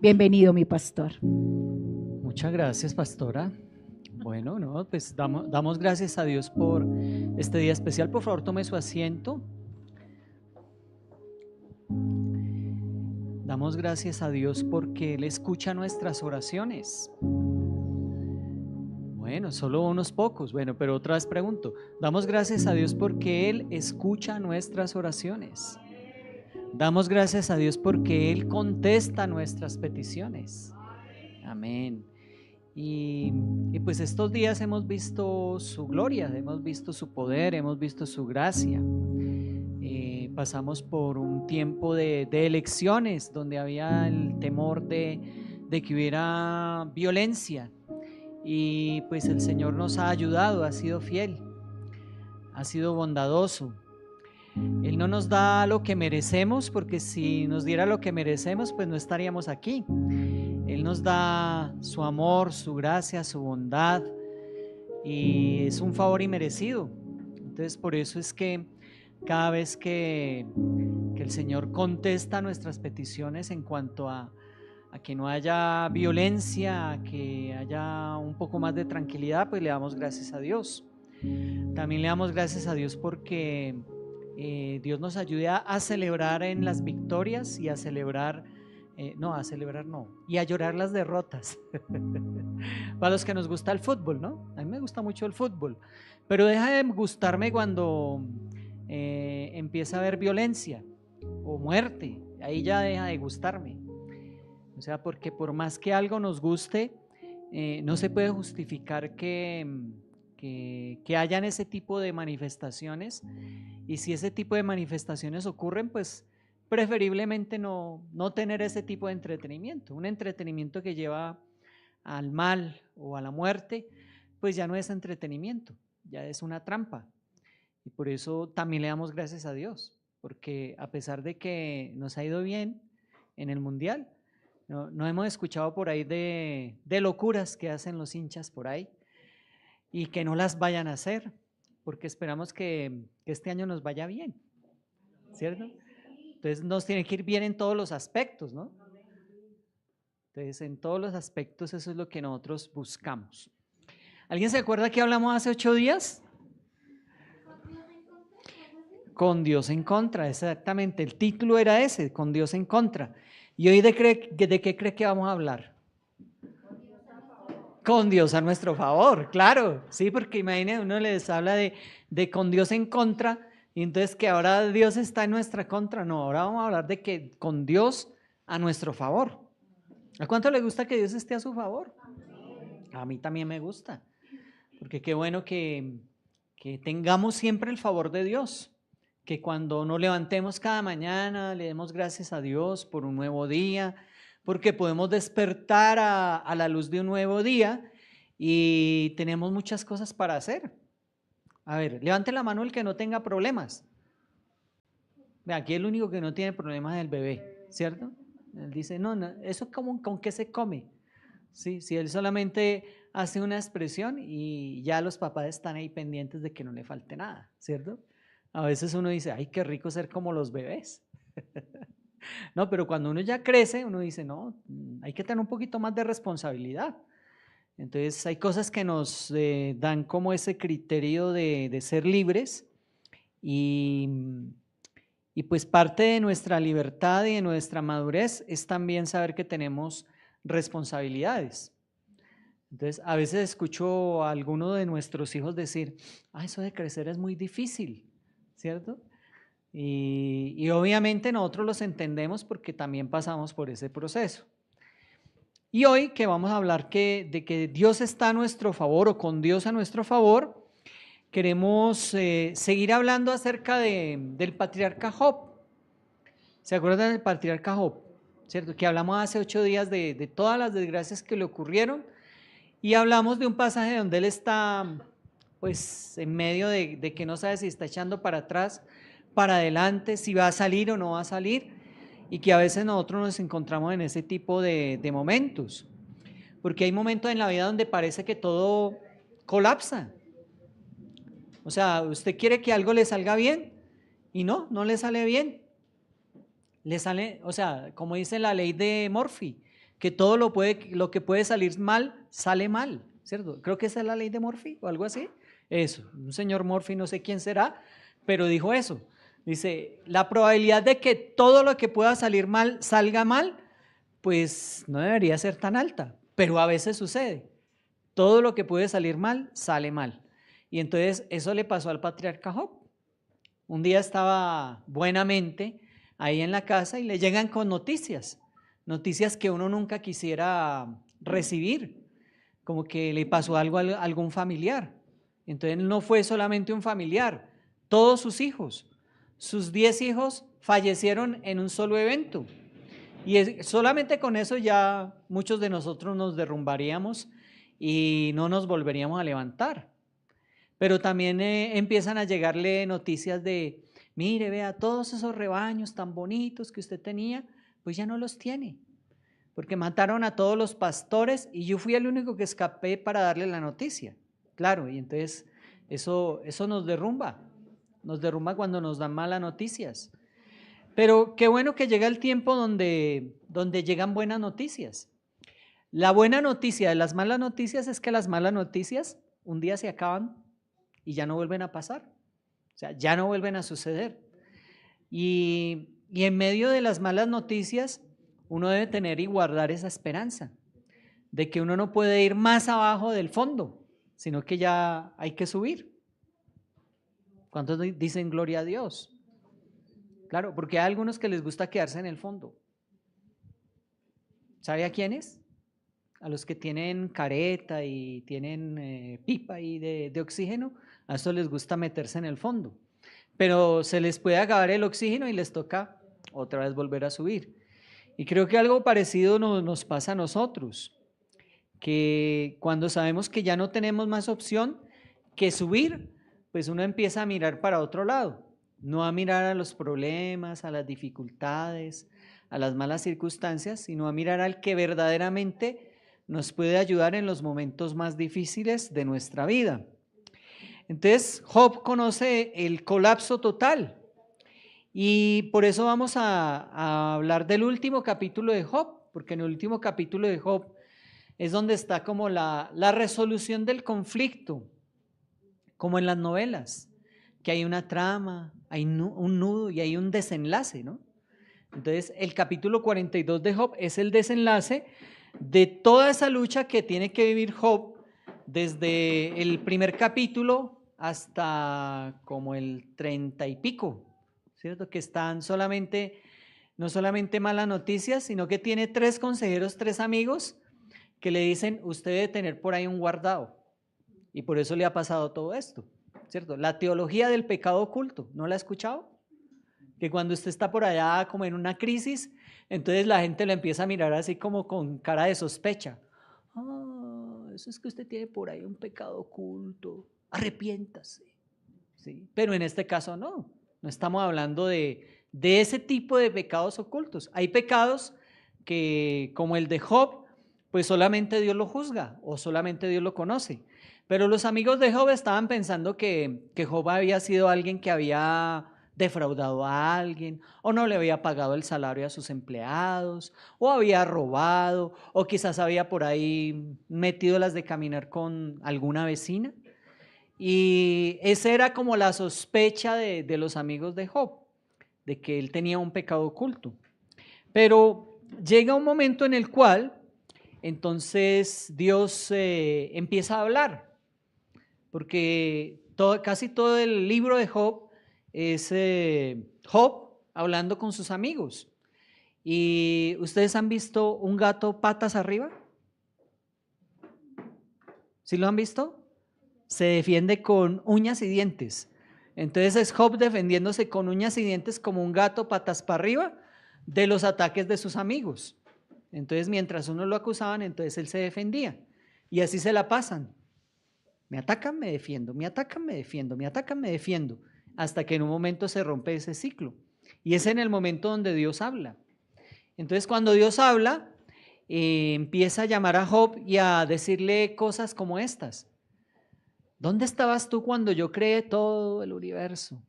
Bienvenido, mi pastor. Muchas gracias, pastora. Bueno, no, pues damos gracias a Dios por este día especial. Por favor, tome su asiento. Damos gracias a Dios porque Él escucha nuestras oraciones. Bueno, solo unos pocos. Bueno, pero otra vez pregunto. Damos gracias a Dios porque Él escucha nuestras oraciones. Damos gracias a Dios porque Él contesta nuestras peticiones. Amén. Y pues estos días hemos visto su gloria, hemos visto su poder, hemos visto su gracia. Pasamos por un tiempo de elecciones donde había el temor de que hubiera violencia, y pues el Señor nos ha ayudado, ha sido fiel, ha sido bondadoso. Él no nos da lo que merecemos, porque si nos diera lo que merecemos, pues no estaríamos aquí. Él nos da su amor, su gracia, su bondad, y es un favor inmerecido. Entonces, por eso es que cada vez que el Señor contesta nuestras peticiones en cuanto a que no haya violencia, a que haya un poco más de tranquilidad, pues le damos gracias a Dios. También le damos gracias a Dios porque Dios nos ayuda a celebrar en las victorias y a celebrar, y a llorar las derrotas. Para los que nos gusta el fútbol, ¿no? A mí me gusta mucho el fútbol, pero deja de gustarme cuando empieza a haber violencia o muerte. Ahí ya deja de gustarme. O sea, porque por más que algo nos guste, no se puede justificar que hayan ese tipo de manifestaciones. Y si ese tipo de manifestaciones ocurren, pues preferiblemente no tener ese tipo de entretenimiento. Un entretenimiento que lleva al mal o a la muerte, pues ya no es entretenimiento, ya es una trampa. Y por eso también le damos gracias a Dios, porque a pesar de que nos ha ido bien en el mundial, no hemos escuchado por ahí de locuras que hacen los hinchas por ahí, y que no las vayan a hacer, porque esperamos que este año nos vaya bien, ¿cierto? Entonces nos tiene que ir bien en todos los aspectos, ¿no? Entonces en todos los aspectos eso es lo que nosotros buscamos. ¿Alguien se acuerda que hablamos hace 8 días? Con Dios en contra, exactamente. El título era ese, con Dios en contra. ¿Y hoy de qué cree que vamos a hablar? Con Dios a nuestro favor, claro, sí, porque imagínense, uno les habla de con Dios en contra, y entonces que ahora Dios está en nuestra contra. No, ahora vamos a hablar de que con Dios a nuestro favor. ¿A cuánto le gusta que Dios esté a su favor? A mí también me gusta, porque qué bueno que tengamos siempre el favor de Dios, que cuando nos levantemos cada mañana le demos gracias a Dios por un nuevo día, porque podemos despertar a la luz de un nuevo día y tenemos muchas cosas para hacer. A ver, levante la mano el que no tenga problemas. Aquí el único que no tiene problemas es el bebé, ¿cierto? Él dice, no, eso ¿con qué se come? Sí, si él solamente hace una expresión y ya los papás están ahí pendientes de que no le falte nada, ¿cierto? A veces uno dice, ay, qué rico ser como los bebés. No, pero cuando uno ya crece, uno dice, no, hay que tener un poquito más de responsabilidad. Entonces hay cosas que nos dan como ese criterio de ser libres, y pues parte de nuestra libertad y de nuestra madurez es también saber que tenemos responsabilidades. Entonces a veces escucho a alguno de nuestros hijos decir, eso de crecer es muy difícil, ¿cierto? Y obviamente nosotros los entendemos porque también pasamos por ese proceso. Y hoy que vamos a hablar de que Dios está a nuestro favor, o con Dios a nuestro favor, queremos seguir hablando acerca del patriarca Job. ¿Se acuerdan del patriarca Job? ¿Cierto? Que hablamos hace 8 días de todas las desgracias que le ocurrieron, y hablamos de un pasaje donde él está pues en medio de que no sabe si está echando para atrás, para adelante, si va a salir o no va a salir, y que a veces nosotros nos encontramos en ese tipo de momentos, porque hay momentos en la vida donde parece que todo colapsa. O sea, usted quiere que algo le salga bien y no le sale bien. Le sale, o sea, como dice la ley de Murphy, que todo lo que puede salir mal, sale mal, ¿cierto? Creo que esa es la ley de Murphy o algo así. Eso, un señor Murphy, no sé quién será, pero dijo eso. Dice, la probabilidad de que todo lo que pueda salir mal salga mal, pues no debería ser tan alta, pero a veces sucede. Todo lo que puede salir mal, sale mal. Y entonces eso le pasó al patriarca Job. Un día estaba buenamente ahí en la casa y le llegan con noticias que uno nunca quisiera recibir, como que le pasó algo a algún familiar. Entonces no fue solamente un familiar, todos sus 10 hijos fallecieron en un solo evento. Y solamente con eso ya muchos de nosotros nos derrumbaríamos y no nos volveríamos a levantar. Pero también empiezan a llegarle noticias de, mire, vea, todos esos rebaños tan bonitos que usted tenía, pues ya no los tiene, porque mataron a todos los pastores y yo fui el único que escapé para darle la noticia. Claro, y entonces eso nos derrumba cuando nos dan malas noticias. Pero qué bueno que llega el tiempo donde llegan buenas noticias. La buena noticia de las malas noticias es que las malas noticias un día se acaban y ya no vuelven a pasar, o sea, ya no vuelven a suceder. Y en medio de las malas noticias, uno debe tener y guardar esa esperanza de que uno no puede ir más abajo del fondo, sino que ya hay que subir. ¿Cuántos dicen gloria a Dios? Claro, porque hay algunos que les gusta quedarse en el fondo. ¿Sabe a quiénes? A los que tienen careta y tienen pipa ahí de oxígeno, a eso les gusta meterse en el fondo. Pero se les puede acabar el oxígeno y les toca otra vez volver a subir. Y creo que algo parecido nos pasa a nosotros, que cuando sabemos que ya no tenemos más opción que subir, pues uno empieza a mirar para otro lado, no a mirar a los problemas, a las dificultades, a las malas circunstancias, sino a mirar al que verdaderamente nos puede ayudar en los momentos más difíciles de nuestra vida. Entonces, Job conoce el colapso total y por eso vamos a hablar del último capítulo de Job, porque en el último capítulo de Job es donde está como la resolución del conflicto, como en las novelas, que hay una trama, hay un nudo y hay un desenlace, ¿no? Entonces, el capítulo 42 de Job es el desenlace de toda esa lucha que tiene que vivir Job desde el primer capítulo hasta como el 30 y pico, ¿cierto? Que están no solamente malas noticias, sino que tiene 3 consejeros, 3 amigos que le dicen, usted debe tener por ahí un guardado y por eso le ha pasado todo esto, ¿cierto? La teología del pecado oculto, ¿no la ha escuchado? Que cuando usted está por allá como en una crisis, entonces la gente lo empieza a mirar así como con cara de sospecha. Eso es que usted tiene por ahí un pecado oculto, arrepiéntase. ¿Sí? Pero en este caso no estamos hablando de ese tipo de pecados ocultos. Hay pecados que, como el de Job, pues solamente Dios lo juzga o solamente Dios lo conoce. Pero los amigos de Job estaban pensando que Job había sido alguien que había defraudado a alguien, o no le había pagado el salario a sus empleados, o había robado, o quizás había por ahí metido las de caminar con alguna vecina. Y esa era como la sospecha de los amigos de Job, de que él tenía un pecado oculto. Pero llega un momento en el cual entonces Dios empieza a hablar, porque casi todo el libro de Job es Job hablando con sus amigos. ¿Y ustedes han visto un gato patas arriba? ¿Sí lo han visto? Se defiende con uñas y dientes. Entonces es Job defendiéndose con uñas y dientes como un gato patas para arriba de los ataques de sus amigos. Entonces mientras uno lo acusaban, entonces él se defendía. Y así se la pasan. Me atacan, me defiendo, me atacan, me defiendo, me atacan, me defiendo. Hasta que en un momento se rompe ese ciclo. Y es en el momento donde Dios habla. Entonces cuando Dios habla, empieza a llamar a Job y a decirle cosas como estas. ¿Dónde estabas tú cuando yo creé todo el universo?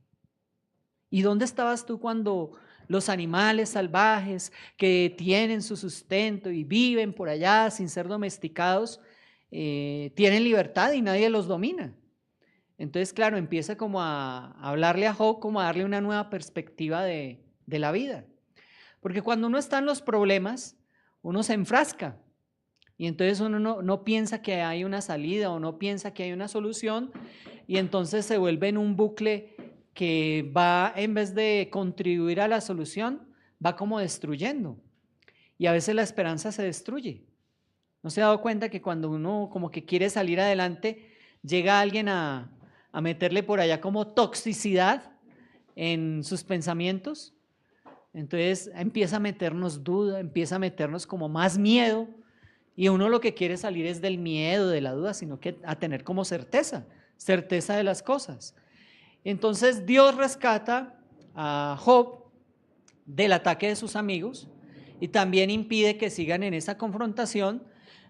¿Y dónde estabas tú cuando Los animales salvajes que tienen su sustento y viven por allá sin ser domesticados, tienen libertad y nadie los domina. Entonces, claro, empieza como a hablarle a Job, como a darle una nueva perspectiva de la vida. Porque cuando uno está en los problemas, uno se enfrasca y entonces uno no piensa que hay una salida o no piensa que hay una solución y entonces se vuelve en un bucle que va, en vez de contribuir a la solución, va como destruyendo. Y a veces la esperanza se destruye. ¿No se ha dado cuenta que cuando uno como que quiere salir adelante, llega alguien a meterle por allá como toxicidad en sus pensamientos? Entonces empieza a meternos duda, empieza a meternos como más miedo y uno lo que quiere salir es del miedo, de la duda, sino que a tener como certeza de las cosas. Entonces Dios rescata a Job del ataque de sus amigos y también impide que sigan en esa confrontación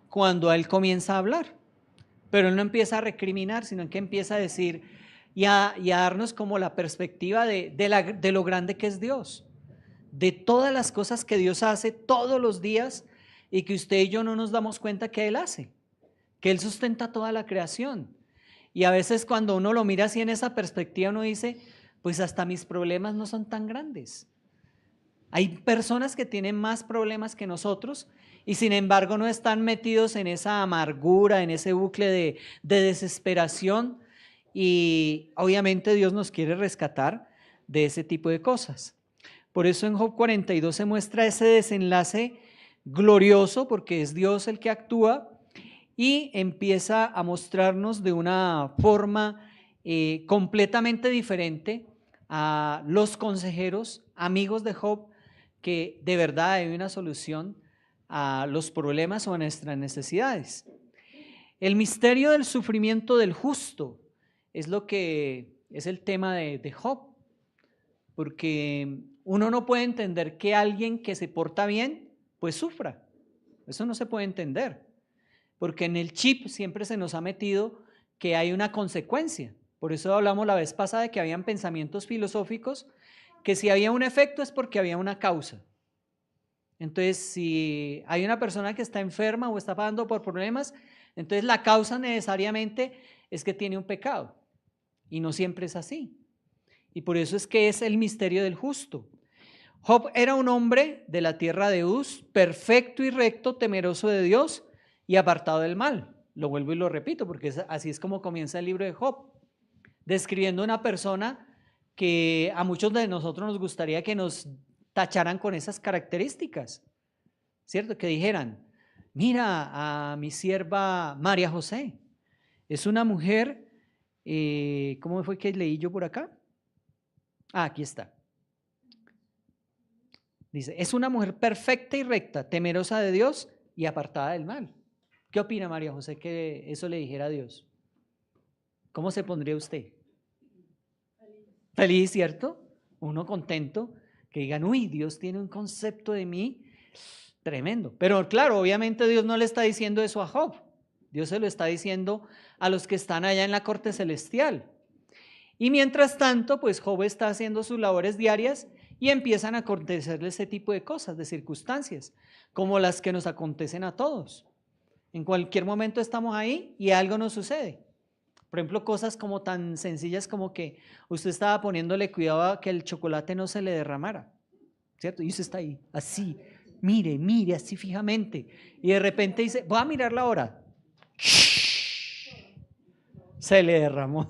cuando él comienza a hablar. Pero él no empieza a recriminar, sino que empieza a decir y a darnos como la perspectiva de lo grande que es Dios, de todas las cosas que Dios hace todos los días y que usted y yo no nos damos cuenta que Él hace, que Él sustenta toda la creación. Y a veces cuando uno lo mira así en esa perspectiva, uno dice, pues hasta mis problemas no son tan grandes. Hay personas que tienen más problemas que nosotros y sin embargo no están metidos en esa amargura, en ese bucle de desesperación, y obviamente Dios nos quiere rescatar de ese tipo de cosas. Por eso en Job 42 se muestra ese desenlace glorioso, porque es Dios el que actúa y empieza a mostrarnos de una forma completamente diferente a los consejeros, amigos de Job, que de verdad hay una solución a los problemas o a nuestras necesidades. El misterio del sufrimiento del justo es lo que es el tema de Job, porque uno no puede entender que alguien que se porta bien, pues sufra. Eso no se puede entender, porque en el chip siempre se nos ha metido que hay una consecuencia. Por eso hablamos la vez pasada de que habían pensamientos filosóficos que si había un efecto es porque había una causa. Entonces, si hay una persona que está enferma o está pasando por problemas, entonces la causa necesariamente es que tiene un pecado, y no siempre es así. Y por eso es que es el misterio del justo. Job era un hombre de la tierra de Uz, perfecto y recto, temeroso de Dios y apartado del mal. Lo vuelvo y lo repito, porque así es como comienza el libro de Job, describiendo una persona que a muchos de nosotros nos gustaría que nos tacharan con esas características, ¿cierto? Que dijeran, mira a mi sierva María José, es una mujer, ¿cómo fue que leí yo por acá? Aquí está. Dice, es una mujer perfecta y recta, temerosa de Dios y apartada del mal. ¿Qué opina María José que eso le dijera a Dios? ¿Cómo se pondría usted? Feliz, ¿cierto? Uno contento, que digan, uy, Dios tiene un concepto de mí tremendo. Pero claro, obviamente Dios no le está diciendo eso a Job. Dios se lo está diciendo a los que están allá en la corte celestial. Y mientras tanto, pues Job está haciendo sus labores diarias y empiezan a acontecerle ese tipo de cosas, de circunstancias, como las que nos acontecen a todos. En cualquier momento estamos ahí y algo nos sucede. Por ejemplo, cosas como tan sencillas como que usted estaba poniéndole cuidado a que el chocolate no se le derramara, ¿cierto? Y usted está ahí, así, mire, así fijamente. Y de repente dice, voy a mirar la hora. Se le derramó.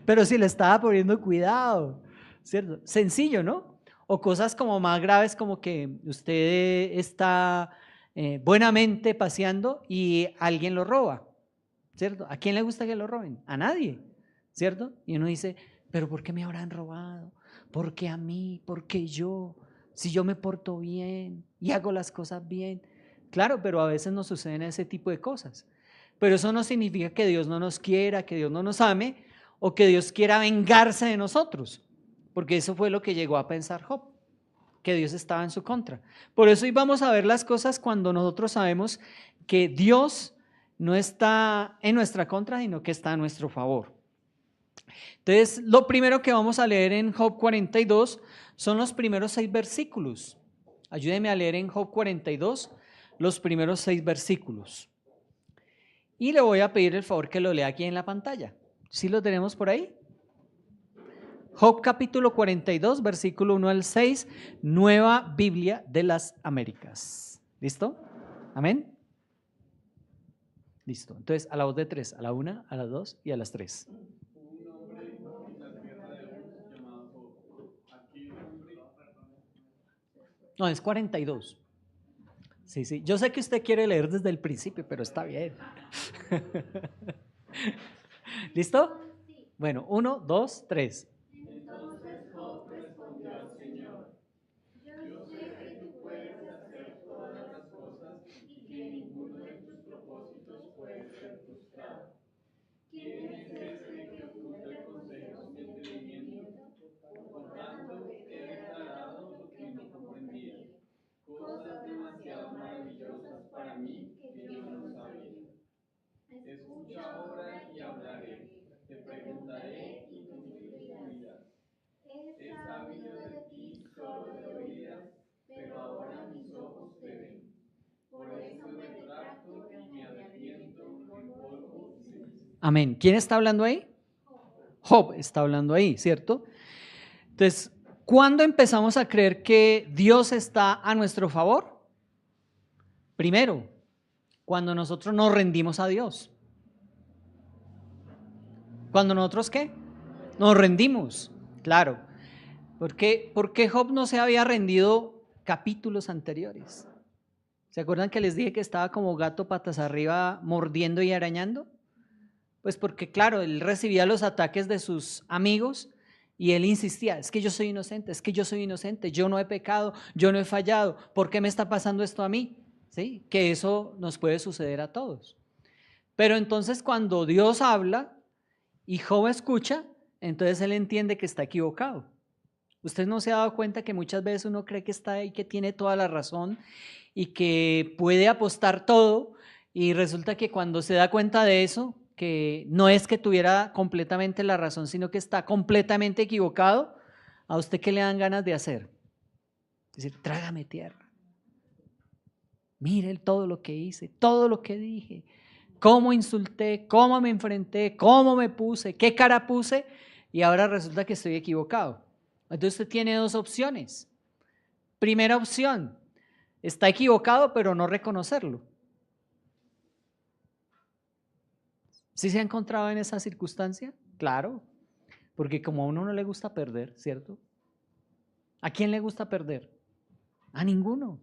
Pero si le estaba poniendo cuidado, ¿cierto? Sencillo, ¿no? O cosas como más graves, como que usted está buenamente paseando y alguien lo roba, ¿cierto? ¿A quién le gusta que lo roben? A nadie, ¿cierto? Y uno dice, pero ¿por qué me habrán robado? ¿Por qué a mí? ¿Por qué yo? Si yo me porto bien y hago las cosas bien. Claro, pero a veces nos suceden ese tipo de cosas. Pero eso no significa que Dios no nos quiera, que Dios no nos ame o que Dios quiera vengarse de nosotros, porque eso fue lo que llegó a pensar Job, que Dios estaba en su contra. Por eso hoy vamos a ver las cosas cuando nosotros sabemos que Dios no está en nuestra contra, sino que está a nuestro favor. Entonces, lo primero que vamos a leer en Job 42 son los primeros 6 versículos. Ayúdeme a leer en Job 42 los primeros 6 versículos. Y le voy a pedir el favor que lo lea aquí en la pantalla. ¿Sí lo tenemos por ahí? Job capítulo 42, versículo 1 al 6, Nueva Biblia de las Américas. ¿Listo? ¿Amén? Listo. Entonces, a la voz de 3, a la 1, a las 2 y a las 3. No, es 42. Sí, sí. Yo sé que usted quiere leer desde el principio, pero está bien. ¿Listo? Bueno, 1, 2, 3. Entonces Job respondió al Señor: Yo sé que tú puedes hacer todas las cosas y que ninguno de tus propósitos puede ser frustrado. ¿Quién es este que oculta consejos de entendimiento? Por tanto, he declarado lo que no comprendía, cosas demasiado maravillosas para mí que yo no sabía. Escucha ahora y hablaré, te preguntaré y tú me dirás. He sabido de ti solo de oídas, pero ahora mis ojos te ven. Por eso me retracto y me arrepiento en polvo y ceniza. Amén. ¿Quién está hablando ahí? Job está hablando ahí, ¿cierto? Entonces, ¿cuándo empezamos a creer que Dios está a nuestro favor? Primero, cuando nosotros nos rendimos a Dios. ¿Cuando nosotros qué? Nos rendimos, claro. ¿Por qué Job no se había rendido capítulos anteriores? ¿Se acuerdan que les dije que estaba como gato patas arriba mordiendo y arañando? Pues porque claro, él recibía los ataques de sus amigos y él insistía, es que yo soy inocente, es que yo soy inocente, yo no he pecado, yo no he fallado, ¿por qué me está pasando esto a mí? ¿Sí? Que eso nos puede suceder a todos. Pero entonces cuando Dios habla y Job escucha, entonces él entiende que está equivocado. ¿Usted no se ha dado cuenta que muchas veces uno cree que está ahí, que tiene toda la razón y que puede apostar todo y resulta que cuando se da cuenta de eso, que no es que tuviera completamente la razón, sino que está completamente equivocado? ¿A usted qué le dan ganas de hacer? Es decir, trágame tierra. Mire todo lo que hice, todo lo que dije, cómo insulté, cómo me enfrenté, cómo me puse, qué cara puse y ahora resulta que estoy equivocado. Entonces usted tiene dos opciones. Primera opción, está equivocado pero no reconocerlo. ¿Sí se ha encontrado en esa circunstancia? Claro, porque como a uno no le gusta perder, ¿cierto? ¿A quién le gusta perder? A ninguno.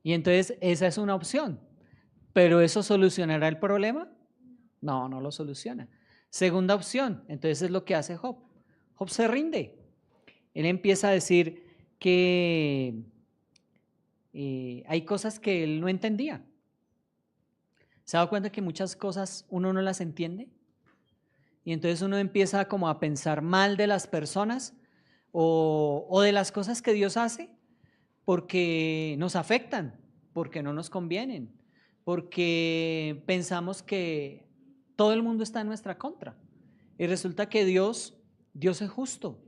Y entonces esa es una opción. ¿Pero eso solucionará el problema? No, no lo soluciona. Segunda opción, entonces es lo que hace Job. Job se rinde. Él empieza a decir que hay cosas que él no entendía. ¿Se ha dado cuenta que muchas cosas uno no las entiende? Y entonces uno empieza como a pensar mal de las personas o de las cosas que Dios hace porque nos afectan, porque no nos convienen, porque pensamos que todo el mundo está en nuestra contra. Y resulta que Dios es justo.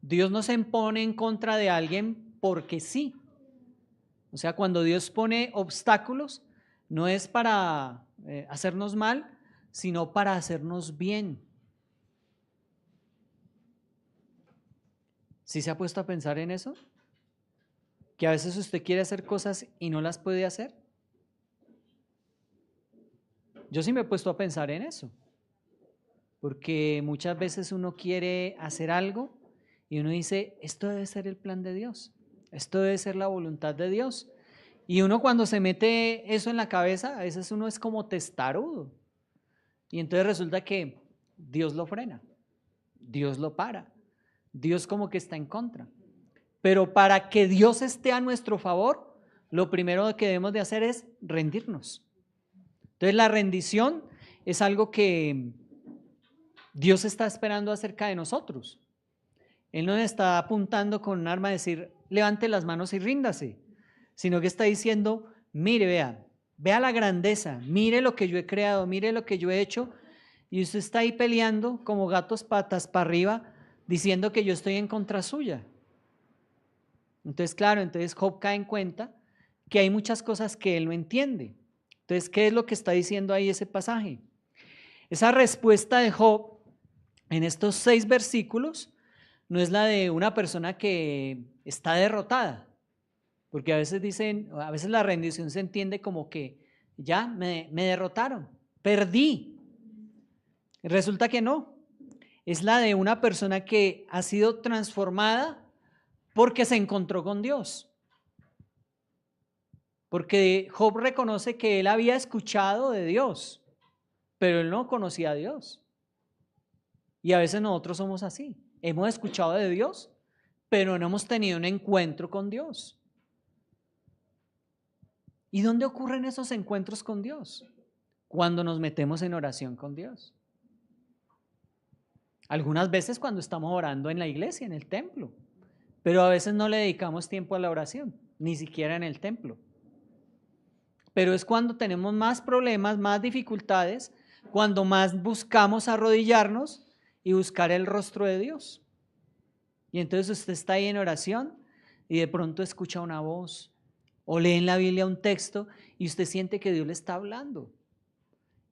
Dios no se impone en contra de alguien porque sí. O sea, cuando Dios pone obstáculos, no es para hacernos mal, sino para hacernos bien. ¿Sí se ha puesto a pensar en eso? Que a veces usted quiere hacer cosas y no las puede hacer. Yo sí me he puesto a pensar en eso, porque muchas veces uno quiere hacer algo y uno dice, esto debe ser el plan de Dios, esto debe ser la voluntad de Dios. Y uno cuando se mete eso en la cabeza, a veces uno es como testarudo. Y entonces resulta que Dios lo frena, Dios lo para, Dios como que está en contra. Pero para que Dios esté a nuestro favor, lo primero que debemos de hacer es rendirnos. Entonces la rendición es algo que Dios está esperando acerca de nosotros. Él no está apuntando con un arma a decir, levante las manos y ríndase, sino que está diciendo, mire, vea la grandeza, mire lo que yo he creado, mire lo que yo he hecho, y usted está ahí peleando como gatos patas para arriba, diciendo que yo estoy en contra suya. Entonces, claro, entonces Job cae en cuenta que hay muchas cosas que él no entiende. Entonces, ¿qué es lo que está diciendo ahí ese pasaje? Esa respuesta de Job en estos 6 versículos no es la de una persona que está derrotada, porque a veces dicen, a veces la rendición se entiende como que ya me derrotaron, perdí. Resulta que no, es la de una persona que ha sido transformada porque se encontró con Dios. Porque Job reconoce que él había escuchado de Dios, pero él no conocía a Dios. Y a veces nosotros somos así. Hemos escuchado de Dios, pero no hemos tenido un encuentro con Dios. ¿Y dónde ocurren esos encuentros con Dios? Cuando nos metemos en oración con Dios. Algunas veces cuando estamos orando en la iglesia, en el templo, pero a veces no le dedicamos tiempo a la oración, ni siquiera en el templo. Pero es cuando tenemos más problemas, más dificultades, cuando más buscamos arrodillarnos y buscar el rostro de Dios. Y entonces usted está ahí en oración y de pronto escucha una voz o lee en la Biblia un texto y usted siente que Dios le está hablando.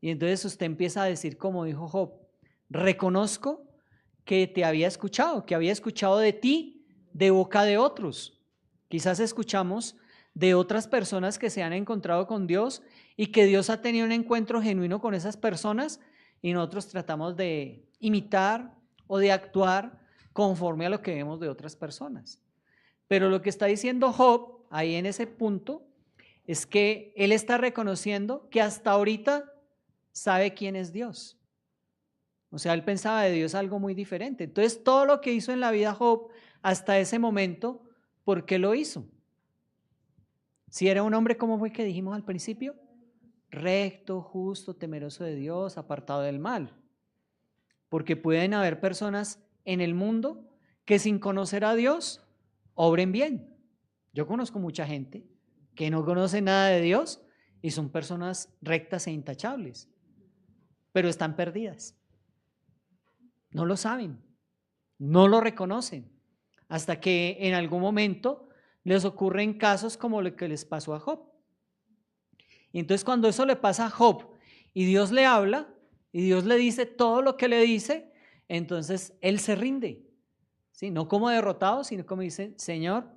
Y entonces usted empieza a decir, como dijo Job, reconozco que te había escuchado, que había escuchado de ti de boca de otros. Quizás escuchamos de otras personas que se han encontrado con Dios y que Dios ha tenido un encuentro genuino con esas personas y nosotros tratamos de imitar o de actuar conforme a lo que vemos de otras personas. Pero lo que está diciendo Job ahí en ese punto es que él está reconociendo que hasta ahorita sabe quién es Dios. O sea, él pensaba de Dios algo muy diferente. Entonces, todo lo que hizo en la vida Job hasta ese momento, ¿por qué lo hizo? Si era un hombre, ¿cómo fue que dijimos al principio? Recto, justo, temeroso de Dios, apartado del mal. Porque pueden haber personas en el mundo que sin conocer a Dios obren bien. Yo conozco mucha gente que no conoce nada de Dios y son personas rectas e intachables, pero están perdidas. No lo saben, no lo reconocen, hasta que en algún momento les ocurren casos como lo que les pasó a Job. Y entonces cuando eso le pasa a Job y Dios le habla y Dios le dice todo lo que le dice, entonces él se rinde, ¿sí? No como derrotado, sino como dice, Señor,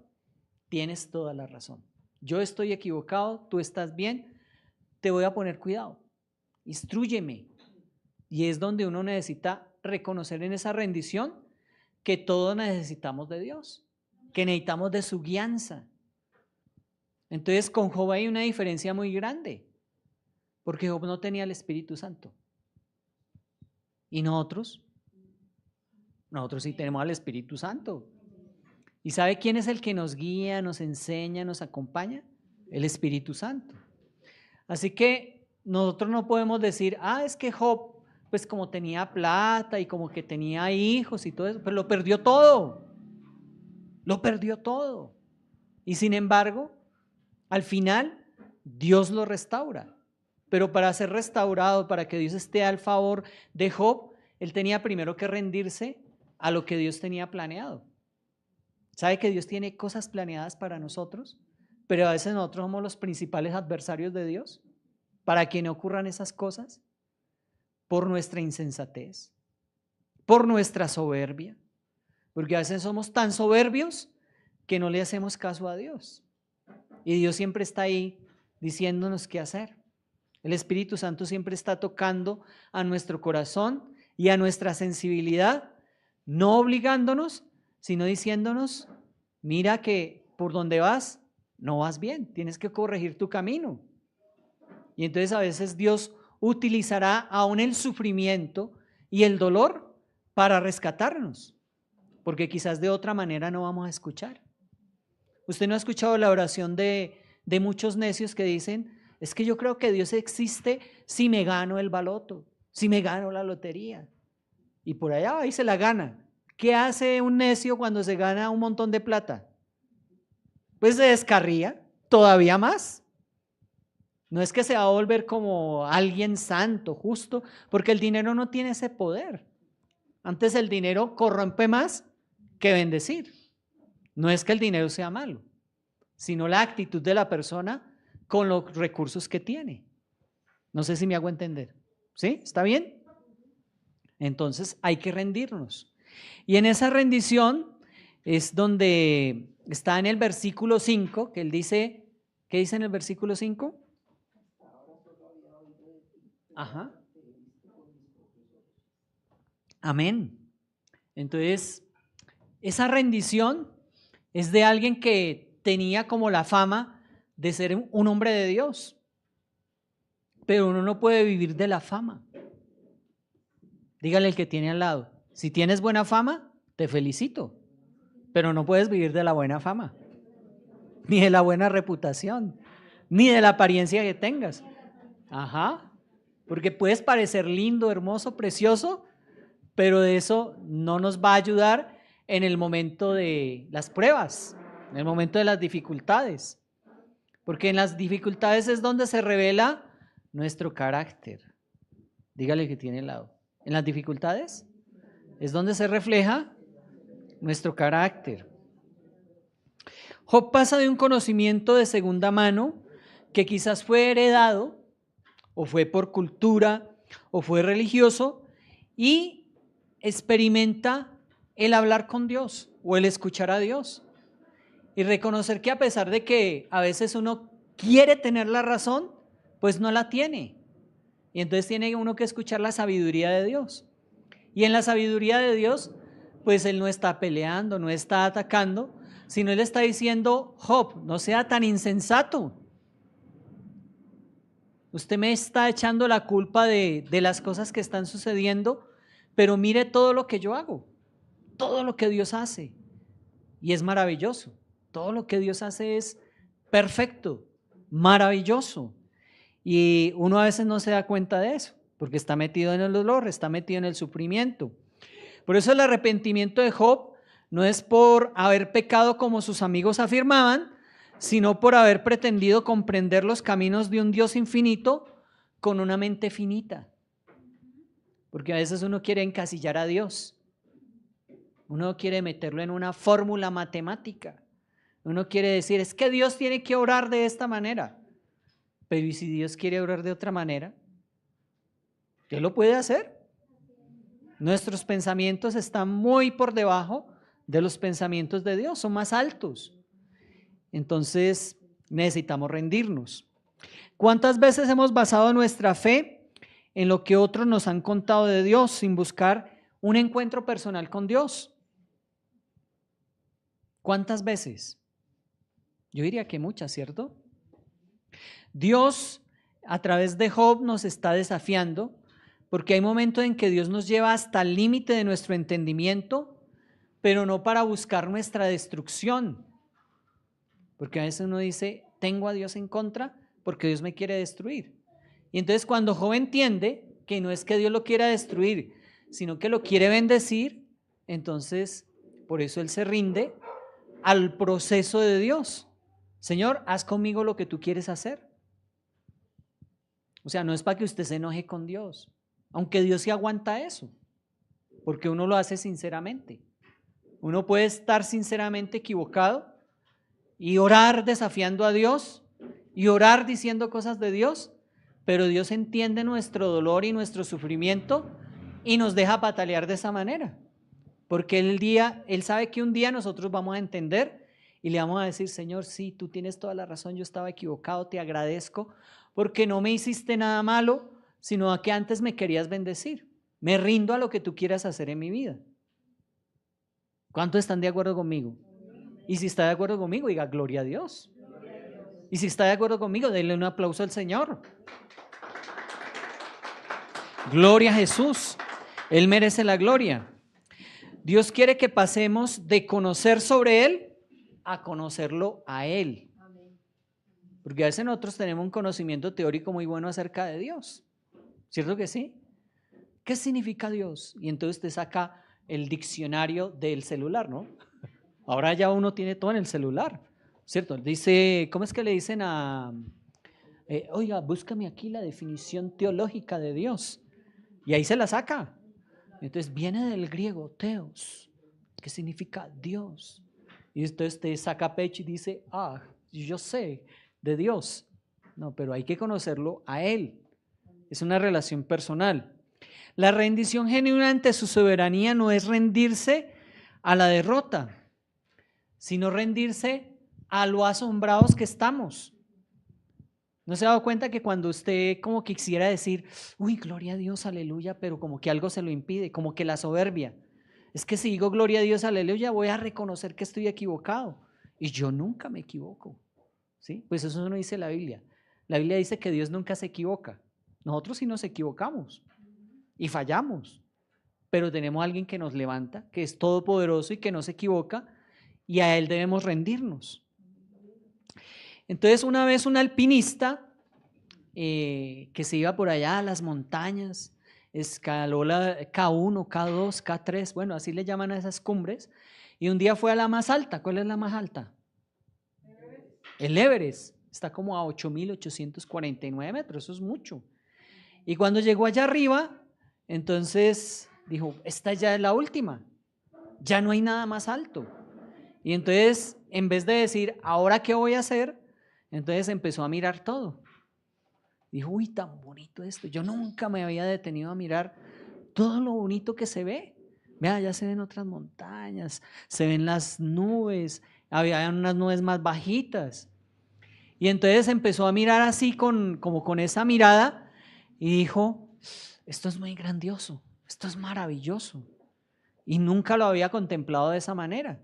tienes toda la razón. Yo estoy equivocado, tú estás bien, te voy a poner cuidado, instrúyeme. Y es donde uno necesita reconocer en esa rendición que todos necesitamos de Dios, que necesitamos de su guianza. Entonces con Job hay una diferencia muy grande, porque Job no tenía el Espíritu Santo. ¿Y nosotros? Nosotros sí tenemos al Espíritu Santo. ¿Y sabe quién es el que nos guía, nos enseña, nos acompaña? El Espíritu Santo. Así que nosotros no podemos decir, es que Job, pues como tenía plata y como que tenía hijos y todo eso, pero lo perdió todo. Lo perdió todo. Y sin embargo, al final, Dios lo restaura. Pero para ser restaurado, para que Dios esté al favor de Job, él tenía primero que rendirse a lo que Dios tenía planeado. ¿Sabe que Dios tiene cosas planeadas para nosotros? Pero a veces nosotros somos los principales adversarios de Dios para que no ocurran esas cosas por nuestra insensatez, por nuestra soberbia, porque a veces somos tan soberbios que no le hacemos caso a Dios. Y Dios siempre está ahí diciéndonos qué hacer. El Espíritu Santo siempre está tocando a nuestro corazón y a nuestra sensibilidad, no obligándonos, sino diciéndonos, mira que por donde vas, no vas bien, tienes que corregir tu camino. Y entonces a veces Dios utilizará aún el sufrimiento y el dolor para rescatarnos, porque quizás de otra manera no vamos a escuchar. Usted no ha escuchado la oración de muchos necios que dicen, es que yo creo que Dios existe si me gano el baloto, si me gano la lotería. Y por allá va y se la gana. ¿Qué hace un necio cuando se gana un montón de plata? Pues se descarría todavía más. No es que se va a volver como alguien santo, justo, porque el dinero no tiene ese poder. Antes el dinero corrompe más que bendecir. No es que el dinero sea malo, sino la actitud de la persona con los recursos que tiene. No sé si me hago entender. ¿Sí? ¿Está bien? Entonces hay que rendirnos. Y en esa rendición es donde está en el versículo 5, que él dice, ¿qué dice en el versículo 5? Ajá. Amén. Entonces, esa rendición es de alguien que tenía como la fama de ser un hombre de Dios, pero uno no puede vivir de la fama. Dígale al que tiene al lado, si tienes buena fama, te felicito, pero no puedes vivir de la buena fama, ni de la buena reputación, ni de la apariencia que tengas. Ajá, porque puedes parecer lindo, hermoso, precioso, pero de eso no nos va a ayudar en el momento de las pruebas, en el momento de las dificultades, porque en las dificultades es donde se revela nuestro carácter. Dígale que tiene al lado. En las dificultades es donde se refleja nuestro carácter. Job pasa de un conocimiento de segunda mano que quizás fue heredado o fue por cultura o fue religioso y experimenta el hablar con Dios o el escuchar a Dios y reconocer que a pesar de que a veces uno quiere tener la razón, pues no la tiene. Y entonces tiene uno que escuchar la sabiduría de Dios. Y en la sabiduría de Dios, pues Él no está peleando, no está atacando, sino Él está diciendo, Job, no sea tan insensato. Usted me está echando la culpa de las cosas que están sucediendo, pero mire todo lo que yo hago, todo lo que Dios hace. Y es maravilloso. Todo lo que Dios hace es perfecto, maravilloso. Y uno a veces no se da cuenta de eso, porque está metido en el dolor, está metido en el sufrimiento. Por eso el arrepentimiento de Job no es por haber pecado como sus amigos afirmaban, sino por haber pretendido comprender los caminos de un Dios infinito con una mente finita. Porque a veces uno quiere encasillar a Dios. Uno quiere meterlo en una fórmula matemática. Uno quiere decir, es que Dios tiene que orar de esta manera. Pero ¿y si Dios quiere orar de otra manera? ¿Él lo puede hacer? Nuestros pensamientos están muy por debajo de los pensamientos de Dios, son más altos. Entonces necesitamos rendirnos. ¿Cuántas veces hemos basado nuestra fe en lo que otros nos han contado de Dios sin buscar un encuentro personal con Dios? ¿Cuántas veces? Yo diría que muchas, ¿cierto? Dios a través de Job nos está desafiando porque hay momentos en que Dios nos lleva hasta el límite de nuestro entendimiento, pero no para buscar nuestra destrucción. Porque a veces uno dice, tengo a Dios en contra porque Dios me quiere destruir. Y entonces cuando Job entiende que no es que Dios lo quiera destruir, sino que lo quiere bendecir, entonces por eso él se rinde al proceso de Dios. Señor, haz conmigo lo que tú quieres hacer. O sea, no es para que usted se enoje con Dios, aunque Dios sí aguanta eso, porque uno lo hace sinceramente. Uno puede estar sinceramente equivocado y orar desafiando a Dios y orar diciendo cosas de Dios, pero Dios entiende nuestro dolor y nuestro sufrimiento y nos deja patalear de esa manera, porque Él sabe que un día nosotros vamos a entender y le vamos a decir, Señor, sí, tú tienes toda la razón, yo estaba equivocado, te agradezco, porque no me hiciste nada malo, sino a que antes me querías bendecir. Me rindo a lo que tú quieras hacer en mi vida. ¿Cuántos están de acuerdo conmigo? Y si está de acuerdo conmigo, diga gloria a Dios. Y si está de acuerdo conmigo, denle un aplauso al Señor. Gloria a Jesús. Él merece la gloria. Dios quiere que pasemos de conocer sobre Él a conocerlo a Él. Porque a veces nosotros tenemos un conocimiento teórico muy bueno acerca de Dios. ¿Cierto que sí? ¿Qué significa Dios? Y entonces te saca el diccionario del celular, ¿no? Ahora ya uno tiene todo en el celular, ¿cierto? Dice, ¿cómo es que le dicen a Oiga, búscame aquí la definición teológica de Dios. Y ahí se la saca. Entonces viene del griego teos, que significa Dios. Y entonces te saca pecho y dice, yo sé de Dios. No, pero hay que conocerlo a Él. Es una relación personal. La rendición genuina ante su soberanía no es rendirse a la derrota, sino rendirse a lo asombrados que estamos. ¿No se ha dado cuenta que cuando usted como que quisiera decir, uy, gloria a Dios, aleluya, pero como que algo se lo impide, como que la soberbia? Es que si digo gloria a Dios, aleluya, voy a reconocer que estoy equivocado. Y yo nunca me equivoco. ¿Sí? Pues eso no dice la Biblia. La Biblia dice que Dios nunca se equivoca. Nosotros sí nos equivocamos y fallamos, pero tenemos a alguien que nos levanta, que es todopoderoso y que no se equivoca, y a Él debemos rendirnos. Entonces una vez un alpinista que se iba por allá a las montañas, escaló la K1, K2, K3, bueno, así le llaman a esas cumbres, y un día fue a la más alta. ¿Cuál es la más alta? El Everest. Está como a 8.849 metros, eso es mucho. Y cuando llegó allá arriba, entonces dijo, esta ya es la última, ya no hay nada más alto. Y entonces, en vez de decir, ¿ahora qué voy a hacer?, entonces empezó a mirar todo. Dijo, uy, tan bonito esto. Yo nunca me había detenido a mirar todo lo bonito que se ve. Vea, ya se ven otras montañas, se ven las nubes, había unas nubes más bajitas. Y entonces empezó a mirar así como con esa mirada y dijo, esto es muy grandioso, esto es maravilloso. Y nunca lo había contemplado de esa manera,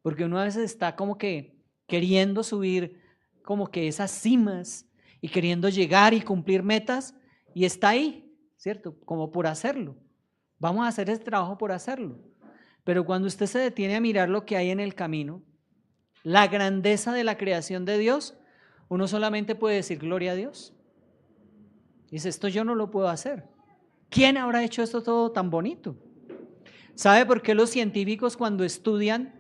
porque uno a veces está como que queriendo subir como que esas cimas y queriendo llegar y cumplir metas, y está ahí, ¿cierto? Como por hacerlo. Vamos a hacer ese trabajo por hacerlo. Pero cuando usted se detiene a mirar lo que hay en el camino, la grandeza de la creación de Dios, uno solamente puede decir gloria a Dios. Dice, esto yo no lo puedo hacer. ¿Quién habrá hecho esto todo tan bonito? ¿Sabe por qué los científicos cuando estudian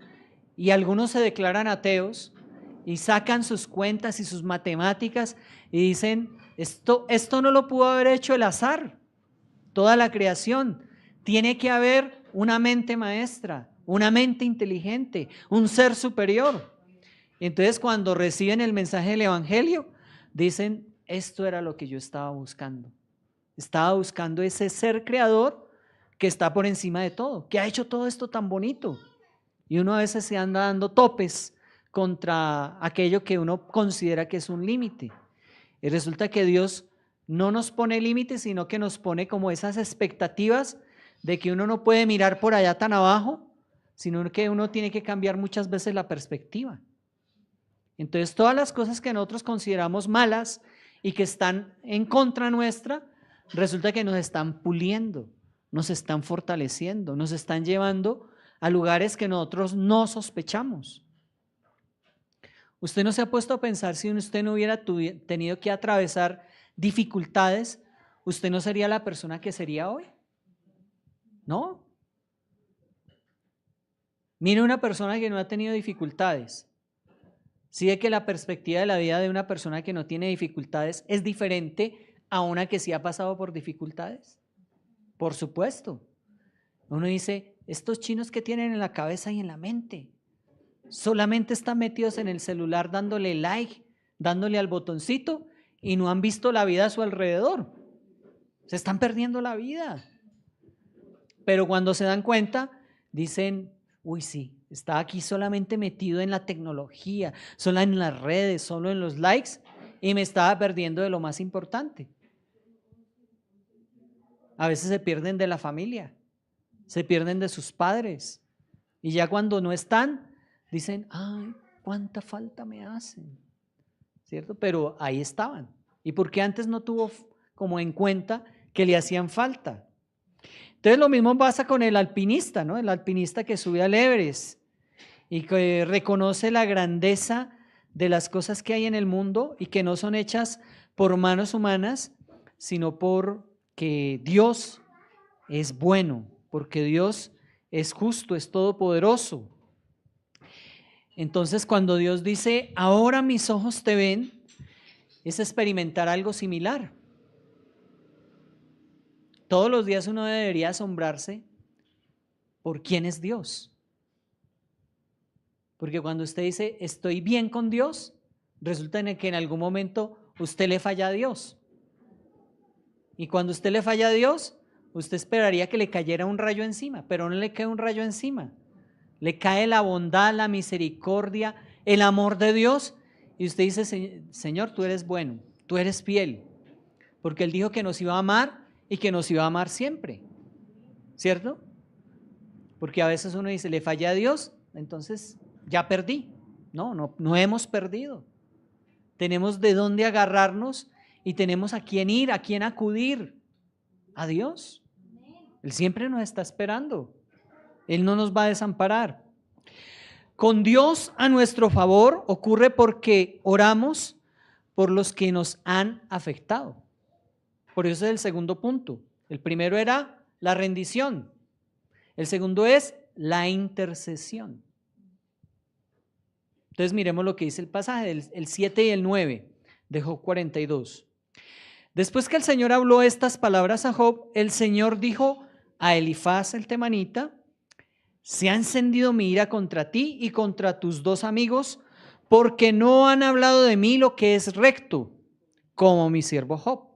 y algunos se declaran ateos y sacan sus cuentas y sus matemáticas y dicen, esto no lo pudo haber hecho el azar, toda la creación? Tiene que haber una mente maestra, una mente inteligente, un ser superior. Entonces cuando reciben el mensaje del evangelio, dicen, esto era lo que yo estaba buscando. Estaba buscando ese ser creador que está por encima de todo, que ha hecho todo esto tan bonito. Y uno a veces se anda dando topes contra aquello que uno considera que es un límite. Y resulta que Dios no nos pone límites, sino que nos pone como esas expectativas de que uno no puede mirar por allá tan abajo, sino que uno tiene que cambiar muchas veces la perspectiva. Entonces todas las cosas que nosotros consideramos malas y que están en contra nuestra, resulta que nos están puliendo, nos están fortaleciendo, nos están llevando a lugares que nosotros no sospechamos. ¿Usted no se ha puesto a pensar si usted no hubiera tenido que atravesar dificultades, usted no sería la persona que sería hoy? ¿No? Mire una persona que no ha tenido dificultades. ¿Sí ve que la perspectiva de la vida de una persona que no tiene dificultades es diferente a una que sí ha pasado por dificultades? Por supuesto. Uno dice, estos chinos que tienen en la cabeza y en la mente, solamente están metidos en el celular dándole like, dándole al botoncito y no han visto la vida a su alrededor. Se están perdiendo la vida. Pero cuando se dan cuenta, dicen, uy, sí, está aquí solamente metido en la tecnología, solo en las redes, solo en los likes, y me estaba perdiendo de lo más importante. A veces se pierden de la familia, se pierden de sus padres, y ya cuando no están, dicen, ay, cuánta falta me hacen, ¿cierto? Pero ahí estaban. ¿Y por qué antes no tuvo como en cuenta que le hacían falta? Entonces lo mismo pasa con el alpinista, ¿no? El alpinista que sube al Everest y que reconoce la grandeza de las cosas que hay en el mundo y que no son hechas por manos humanas, sino porque Dios es bueno, porque Dios es justo, es todopoderoso. Entonces cuando Dios dice, ahora mis ojos te ven, es experimentar algo similar. Todos los días uno debería asombrarse por quién es Dios. Porque cuando usted dice, estoy bien con Dios, resulta que en algún momento usted le falla a Dios. Y cuando usted le falla a Dios, usted esperaría que le cayera un rayo encima, pero no le cae un rayo encima. Le cae la bondad, la misericordia, el amor de Dios. Y usted dice, Señor, tú eres bueno, tú eres fiel. Porque Él dijo que nos iba a amar y que nos iba a amar siempre. ¿Cierto? Porque a veces uno dice, le falla a Dios, entonces ya perdí. No hemos perdido. Tenemos de dónde agarrarnos y tenemos a quién ir, a quién acudir. A Dios. Él siempre nos está esperando. Él no nos va a desamparar. Con Dios a nuestro favor ocurre porque oramos por los que nos han afectado. Por eso es el segundo punto. El primero era la rendición. El segundo es la intercesión. Entonces miremos lo que dice el pasaje, el 7 y el 9 de Job 42. Después que el Señor habló estas palabras a Job, el Señor dijo a Elifaz el temanita: se ha encendido mi ira contra ti y contra tus dos amigos, porque no han hablado de mí lo que es recto, como mi siervo Job.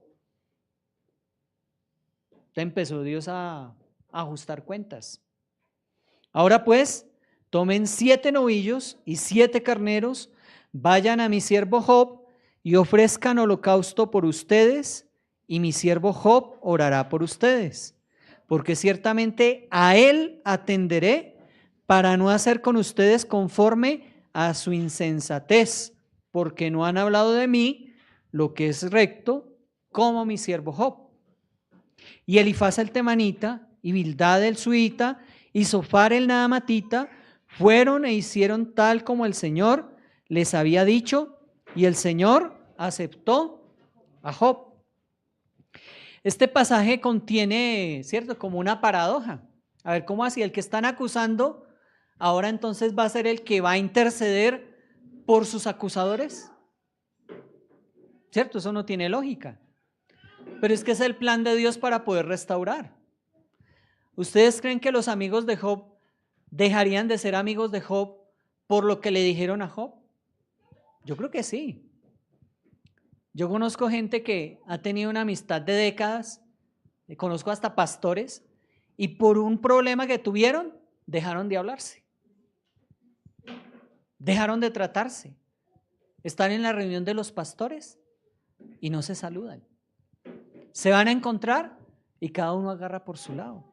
Ya empezó Dios a ajustar cuentas. Ahora pues, tomen 7 novillos y 7 carneros, vayan a mi siervo Job y ofrezcan holocausto por ustedes, y mi siervo Job orará por ustedes, porque ciertamente a él atenderé para no hacer con ustedes conforme a su insensatez, porque no han hablado de mí lo que es recto, como mi siervo Job. Y Elifaz el temanita, y Bildad el suita, y Zofar el naamatita fueron e hicieron tal como el Señor les había dicho, y el Señor aceptó a Job. Este pasaje contiene, ¿cierto?, como una paradoja. A ver, ¿cómo así? El que están acusando, ahora entonces va a ser el que va a interceder por sus acusadores. ¿Cierto? Eso no tiene lógica. Pero es que es el plan de Dios para poder restaurar. ¿Ustedes creen que los amigos de Job dejarían de ser amigos de Job por lo que le dijeron a Job? Yo creo que sí. Yo conozco gente que ha tenido una amistad de décadas, conozco hasta pastores, y por un problema que tuvieron, dejaron de hablarse. Dejaron de tratarse. Están en la reunión de los pastores y no se saludan. Se van a encontrar y cada uno agarra por su lado.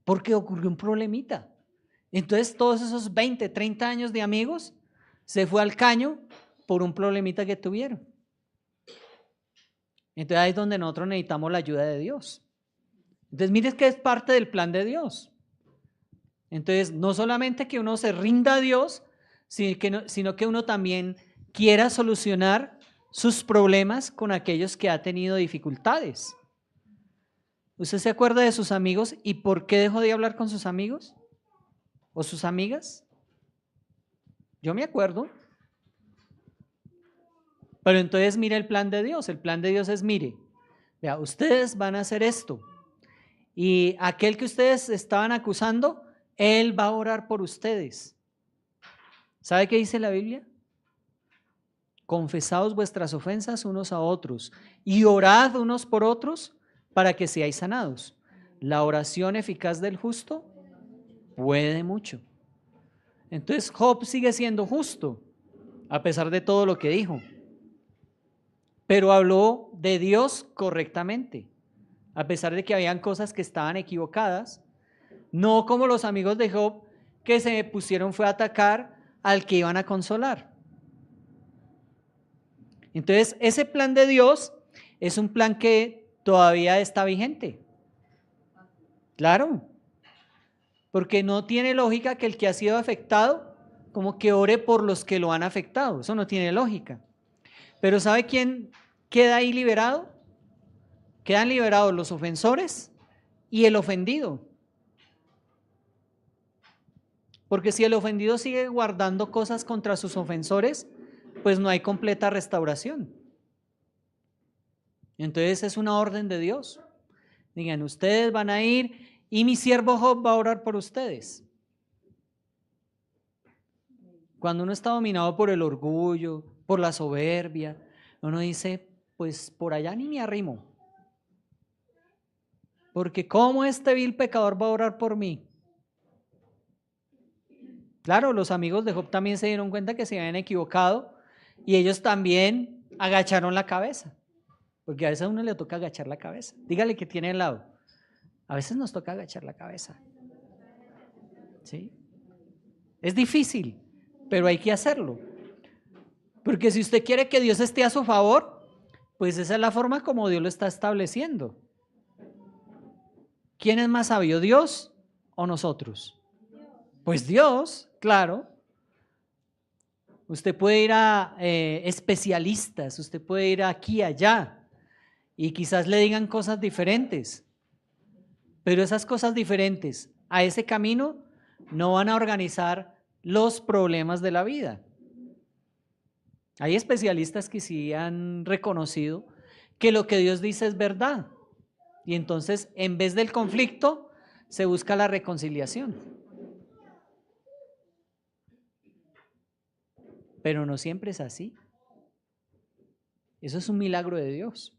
Porque ocurrió un problemita. Entonces todos esos 20, 30 años de amigos se fue al caño por un problemita que tuvieron. Entonces ahí es donde nosotros necesitamos la ayuda de Dios. Entonces mire que es parte del plan de Dios. Entonces no solamente que uno se rinda a Dios, sino que uno también quiera solucionar sus problemas con aquellos que ha tenido dificultades. ¿Usted se acuerda de sus amigos y por qué dejó de hablar con sus amigos o sus amigas? Yo me acuerdo. Pero entonces mire el plan de Dios. El plan de Dios es, mire, vea, ustedes van a hacer esto y aquel que ustedes estaban acusando, él va a orar por ustedes. ¿Sabe qué dice la Biblia? Confesaos vuestras ofensas unos a otros y orad unos por otros para que seáis sanados. La oración eficaz del justo puede mucho. Entonces Job sigue siendo justo a pesar de todo lo que dijo, pero habló de Dios correctamente, a pesar de que habían cosas que estaban equivocadas, no como los amigos de Job que se pusieron fue a atacar al que iban a consolar. Entonces ese plan de Dios es un plan que todavía está vigente. Claro, porque no tiene lógica que el que ha sido afectado como que ore por los que lo han afectado. Eso no tiene lógica. Pero ¿sabe quién queda ahí liberado? Quedan liberados los ofensores y el ofendido. Porque si el ofendido sigue guardando cosas contra sus ofensores, pues no hay completa restauración. Entonces es una orden de Dios. Digan, ustedes van a ir y mi siervo Job va a orar por ustedes. Cuando uno está dominado por el orgullo, por la soberbia, uno dice, pues por allá ni me arrimo. Porque ¿cómo este vil pecador va a orar por mí? Claro, los amigos de Job también se dieron cuenta que se habían equivocado y ellos también agacharon la cabeza. Porque a veces a uno le toca agachar la cabeza. Dígale que tiene al lado. A veces nos toca agachar la cabeza. ¿Sí? Es difícil, pero hay que hacerlo. Porque si usted quiere que Dios esté a su favor, pues esa es la forma como Dios lo está estableciendo. ¿Quién es más sabio, Dios o nosotros? Pues Dios, claro. Usted puede ir a especialistas, usted puede ir aquí y allá y quizás le digan cosas diferentes, pero esas cosas diferentes a ese camino no van a organizar los problemas de la vida. Hay especialistas que sí han reconocido que lo que Dios dice es verdad y entonces en vez del conflicto se busca la reconciliación. Pero no siempre es así. Eso es un milagro de Dios.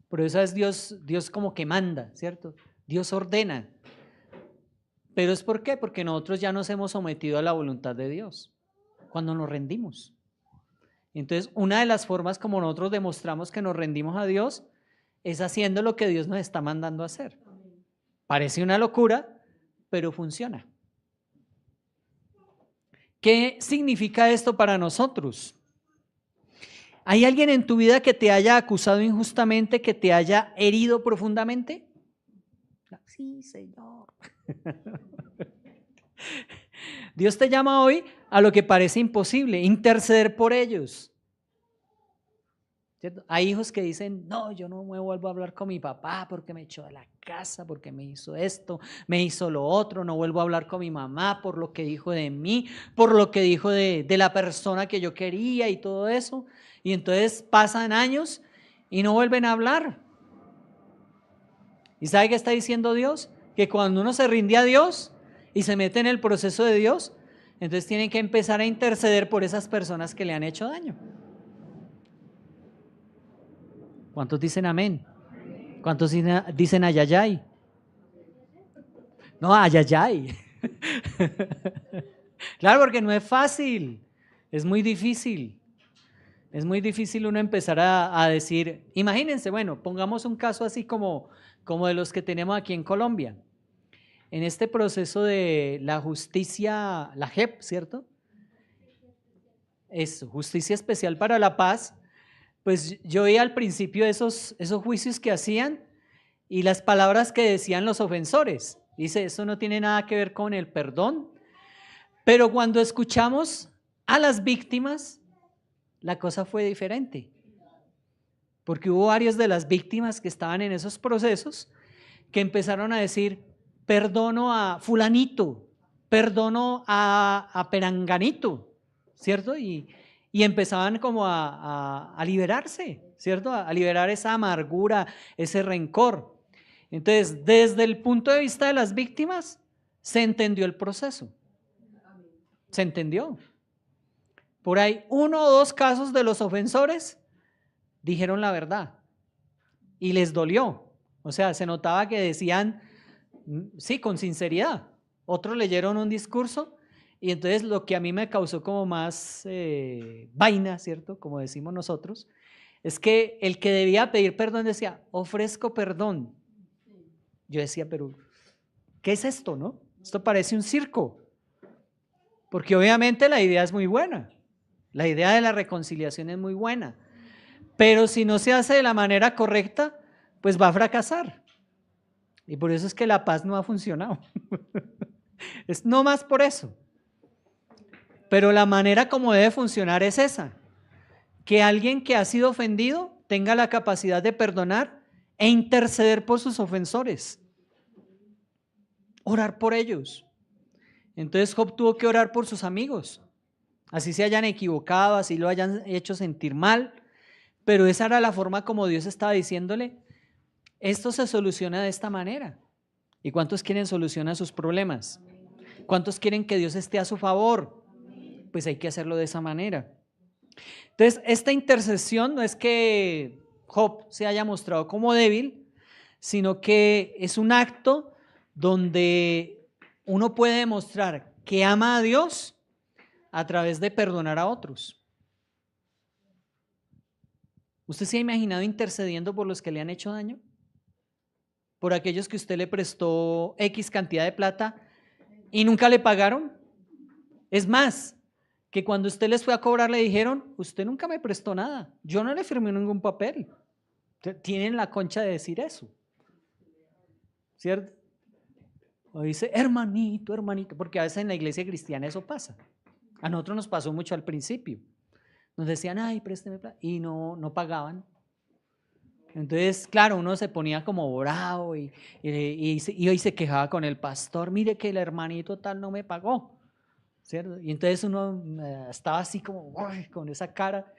Por eso es Dios como que manda, ¿cierto? Dios ordena. ¿Pero es por qué? Porque nosotros ya nos hemos sometido a la voluntad de Dios cuando nos rendimos. Entonces, una de las formas como nosotros demostramos que nos rendimos a Dios es haciendo lo que Dios nos está mandando a hacer. Parece una locura, pero funciona. ¿Qué significa esto para nosotros? ¿Hay alguien en tu vida que te haya acusado injustamente, que te haya herido profundamente? Sí, Señor. Dios te llama hoy a lo que parece imposible, interceder por ellos. ¿Cierto? Hay hijos que dicen, no, yo no me vuelvo a hablar con mi papá porque me echó de la casa, porque me hizo esto, me hizo lo otro, no vuelvo a hablar con mi mamá por lo que dijo de mí, por lo que dijo de la persona que yo quería y todo eso. Y entonces pasan años y no vuelven a hablar. ¿Y sabe qué está diciendo Dios? Que cuando uno se rinde a Dios y se mete en el proceso de Dios, entonces tienen que empezar a interceder por esas personas que le han hecho daño. ¿Cuántos dicen amén? ¿Cuántos dicen ayayay? No, ayayay. Claro, porque no es fácil, es muy difícil. Es muy difícil uno empezar a decir, imagínense, bueno, pongamos un caso así como de los que tenemos aquí en Colombia. En este proceso de la justicia, la JEP, ¿cierto? Eso, Justicia Especial para la Paz. Pues yo veía al principio esos juicios que hacían y las palabras que decían los ofensores. Dice, eso no tiene nada que ver con el perdón. Pero cuando escuchamos a las víctimas, la cosa fue diferente. Porque hubo varias de las víctimas que estaban en esos procesos que empezaron a decir, perdono a fulanito, perdono a peranganito, ¿cierto? Y empezaban como a liberarse, ¿cierto? A liberar esa amargura, ese rencor. Entonces, desde el punto de vista de las víctimas, se entendió el proceso. Se entendió. Por ahí, 1 o 2 casos de los ofensores dijeron la verdad y les dolió. O sea, se notaba que decían, sí, con sinceridad. Otros leyeron un discurso y entonces lo que a mí me causó como más vaina, ¿cierto? Como decimos nosotros, es que el que debía pedir perdón decía, ofrezco perdón. Yo decía, pero ¿qué es esto, no? Esto parece un circo. Porque obviamente la idea es muy buena. La idea de la reconciliación es muy buena. Pero si no se hace de la manera correcta, pues va a fracasar. Y por eso es que la paz no ha funcionado. Es no más por eso. Pero la manera como debe funcionar es esa. Que alguien que ha sido ofendido tenga la capacidad de perdonar e interceder por sus ofensores. Orar por ellos. Entonces Job tuvo que orar por sus amigos. así se hayan equivocado, así lo hayan hecho sentir mal, pero esa era la forma como Dios estaba diciéndole, esto se soluciona de esta manera. ¿Y cuántos quieren solucionar sus problemas? ¿Cuántos quieren que Dios esté a su favor? Pues hay que hacerlo de esa manera. Entonces, esta intercesión no es que Job se haya mostrado como débil, sino que es un acto donde uno puede demostrar que ama a Dios a través de perdonar a otros. ¿Usted se ha imaginado intercediendo por los que le han hecho daño? ¿Por aquellos que usted le prestó X cantidad de plata y nunca le pagaron? Es más, que cuando usted les fue a cobrar le dijeron, usted nunca me prestó nada, yo no le firmé ningún papel. Tienen la concha de decir eso, ¿cierto? O dice, hermanito, hermanito, porque a veces en la iglesia cristiana eso pasa. A nosotros nos pasó mucho al principio. Nos decían, ay, présteme plata, y no pagaban. Entonces, claro, uno se ponía como bravo y hoy se quejaba con el pastor, mire que el hermanito tal no me pagó, ¿cierto? Y entonces uno estaba así como con esa cara,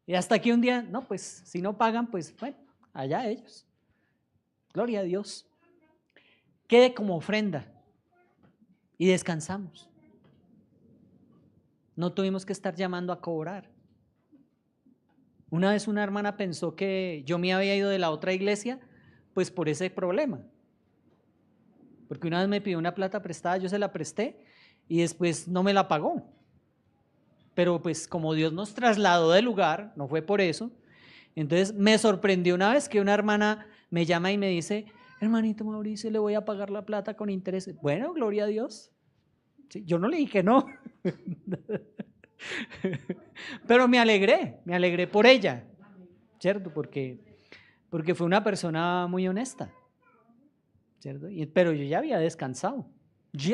y hasta que un día, no, pues si no pagan, pues bueno, allá ellos, gloria a Dios, quede como ofrenda y descansamos. No tuvimos que estar llamando a cobrar. Una vez una hermana pensó que yo me había ido de la otra iglesia, pues por ese problema. Porque una vez me pidió una plata prestada, yo se la presté y después no me la pagó. Pero pues como Dios nos trasladó de lugar, no fue por eso. Entonces me sorprendió una vez que una hermana me llama y me dice, hermanito Mauricio, le voy a pagar la plata con intereses. Bueno, gloria a Dios. Sí, yo no le dije no. Pero me alegré por ella, ¿cierto? Porque fue una persona muy honesta, ¿cierto? Pero yo ya había descansado,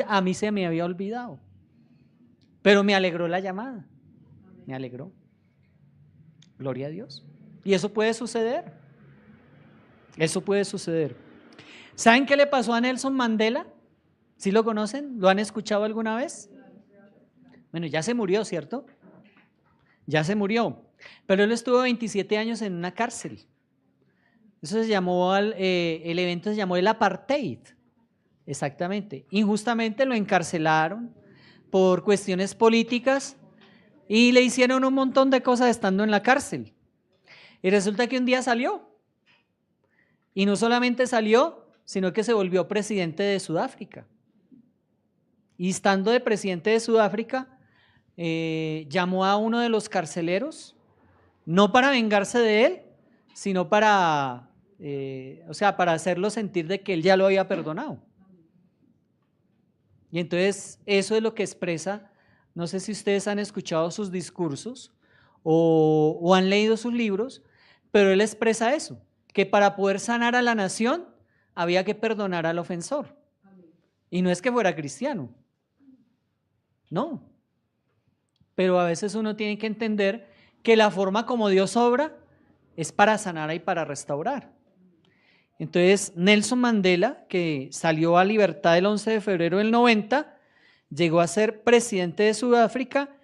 a mí se me había olvidado, pero me alegró la llamada, me alegró, gloria a Dios. Y eso puede suceder, ¿Saben qué le pasó a Nelson Mandela? ¿Sí lo conocen? ¿Lo han escuchado alguna vez? Bueno, ya se murió, ¿cierto? Ya se murió, pero él estuvo 27 años en una cárcel. Eso se llamó, el evento se llamó el apartheid, exactamente. Injustamente lo encarcelaron por cuestiones políticas y le hicieron un montón de cosas estando en la cárcel. Y resulta que un día salió. Y no solamente salió, sino que se volvió presidente de Sudáfrica. Y estando de presidente de Sudáfrica, llamó a uno de los carceleros, no para vengarse de él, sino para hacerlo sentir de que él ya lo había perdonado. Y entonces eso es lo que expresa, no sé si ustedes han escuchado sus discursos o han leído sus libros, pero él expresa eso, que para poder sanar a la nación había que perdonar al ofensor. Y no es que fuera cristiano, no. Pero a veces uno tiene que entender que la forma como Dios obra es para sanar y para restaurar. Entonces, Nelson Mandela, que salió a libertad el 11 de febrero del 90, llegó a ser presidente de Sudáfrica,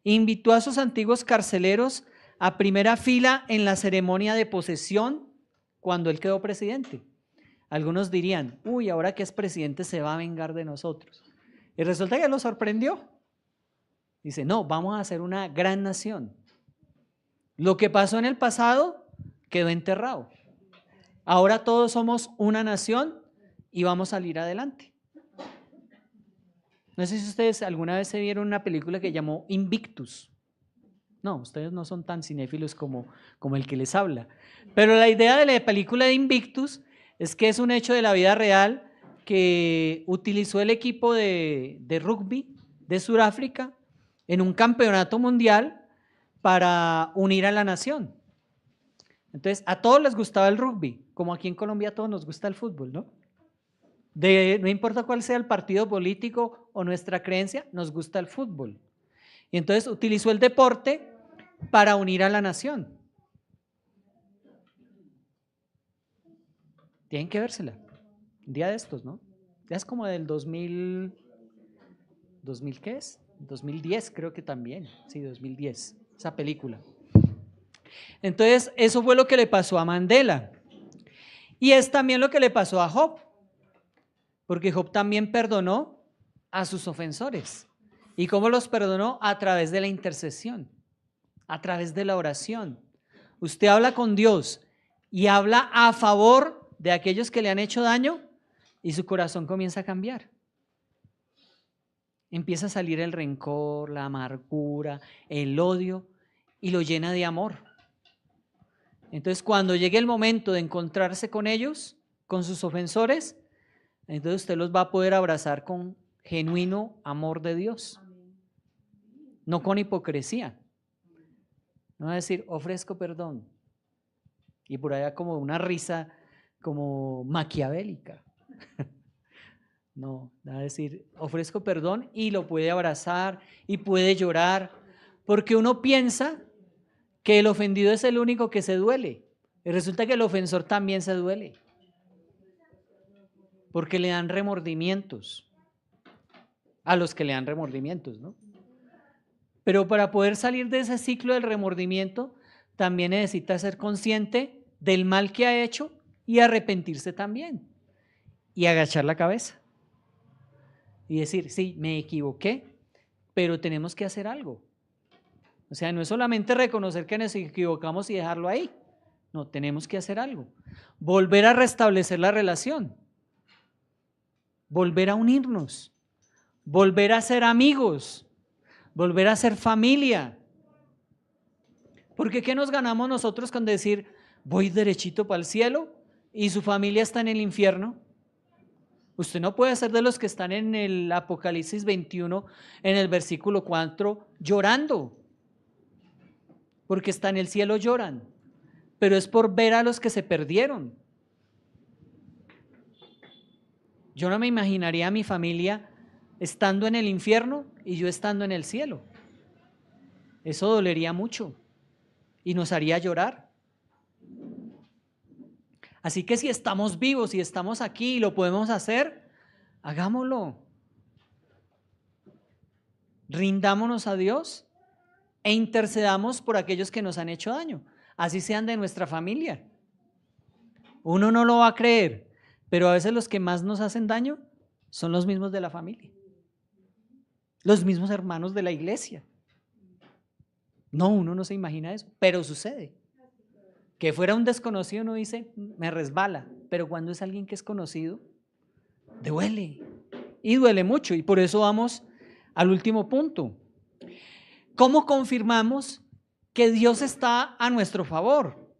invitó a sus antiguos carceleros a primera fila en la ceremonia de posesión cuando él quedó presidente. Algunos dirían, uy, ahora que es presidente se va a vengar de nosotros. Y resulta que lo sorprendió. Dice, no, vamos a ser una gran nación. Lo que pasó en el pasado quedó enterrado. Ahora todos somos una nación y vamos a salir adelante. No sé si ustedes alguna vez se vieron una película que llamó Invictus. No, ustedes no son tan cinéfilos como el que les habla. Pero la idea de la película de Invictus es que es un hecho de la vida real que utilizó el equipo de rugby de Sudáfrica en un campeonato mundial para unir a la nación. Entonces, a todos les gustaba el rugby, como aquí en Colombia a todos nos gusta el fútbol, ¿no? No importa cuál sea el partido político o nuestra creencia, nos gusta el fútbol. Y entonces utilizó el deporte para unir a la nación. Tienen que vérsela. Un día de estos, ¿no? Ya es como del 2000, ¿2000 qué es? 2010 creo que también, sí, 2010, esa película. Entonces, eso fue lo que le pasó a Mandela. Y es también lo que le pasó a Job, porque Job también perdonó a sus ofensores. ¿Y cómo los perdonó? A través de la intercesión, a través de la oración. Usted habla con Dios y habla a favor de aquellos que le han hecho daño y su corazón comienza a cambiar. Empieza a salir el rencor, la amargura, el odio y lo llena de amor. Entonces, cuando llegue el momento de encontrarse con ellos, con sus ofensores, entonces usted los va a poder abrazar con genuino amor de Dios, no con hipocresía. No va a decir, ofrezco perdón. Y por allá como una risa como maquiavélica. No, va a decir, ofrezco perdón y lo puede abrazar y puede llorar, porque uno piensa que el ofendido es el único que se duele. Y resulta que el ofensor también se duele, porque le dan remordimientos a los que le dan remordimientos, ¿no? Pero para poder salir de ese ciclo del remordimiento, también necesita ser consciente del mal que ha hecho y arrepentirse también. Y agachar la cabeza. Y decir, sí, me equivoqué, pero tenemos que hacer algo. O sea, no es solamente reconocer que nos equivocamos y dejarlo ahí. No, tenemos que hacer algo. Volver a restablecer la relación. Volver a unirnos. Volver a ser amigos. Volver a ser familia. Porque ¿qué nos ganamos nosotros con decir, voy derechito para el cielo y su familia está en el infierno? Usted no puede ser de los que están en el Apocalipsis 21, en el versículo 4, llorando. Porque está en el cielo lloran. Pero es por ver a los que se perdieron. Yo no me imaginaría a mi familia estando en el infierno y yo estando en el cielo. Eso dolería mucho y nos haría llorar. Así que si estamos vivos y estamos aquí y lo podemos hacer, hagámoslo. Rindámonos a Dios e intercedamos por aquellos que nos han hecho daño, así sean de nuestra familia. Uno no lo va a creer, pero a veces los que más nos hacen daño son los mismos de la familia, los mismos hermanos de la iglesia. No, uno no se imagina eso, pero sucede. Que fuera un desconocido uno dice, me resbala, pero cuando es alguien que es conocido, duele, y duele mucho, y por eso vamos al último punto. ¿Cómo confirmamos que Dios está a nuestro favor?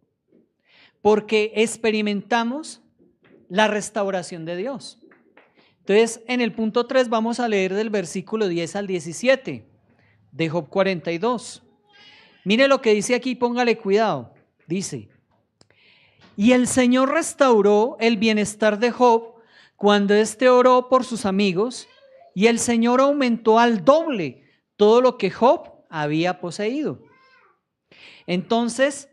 Porque experimentamos la restauración de Dios. Entonces, en el punto 3 vamos a leer del versículo 10 al 17 de Job 42. Mire lo que dice aquí, póngale cuidado. Dice, y el Señor restauró el bienestar de Job cuando éste oró por sus amigos, y el Señor aumentó al doble todo lo que Job había poseído. Entonces,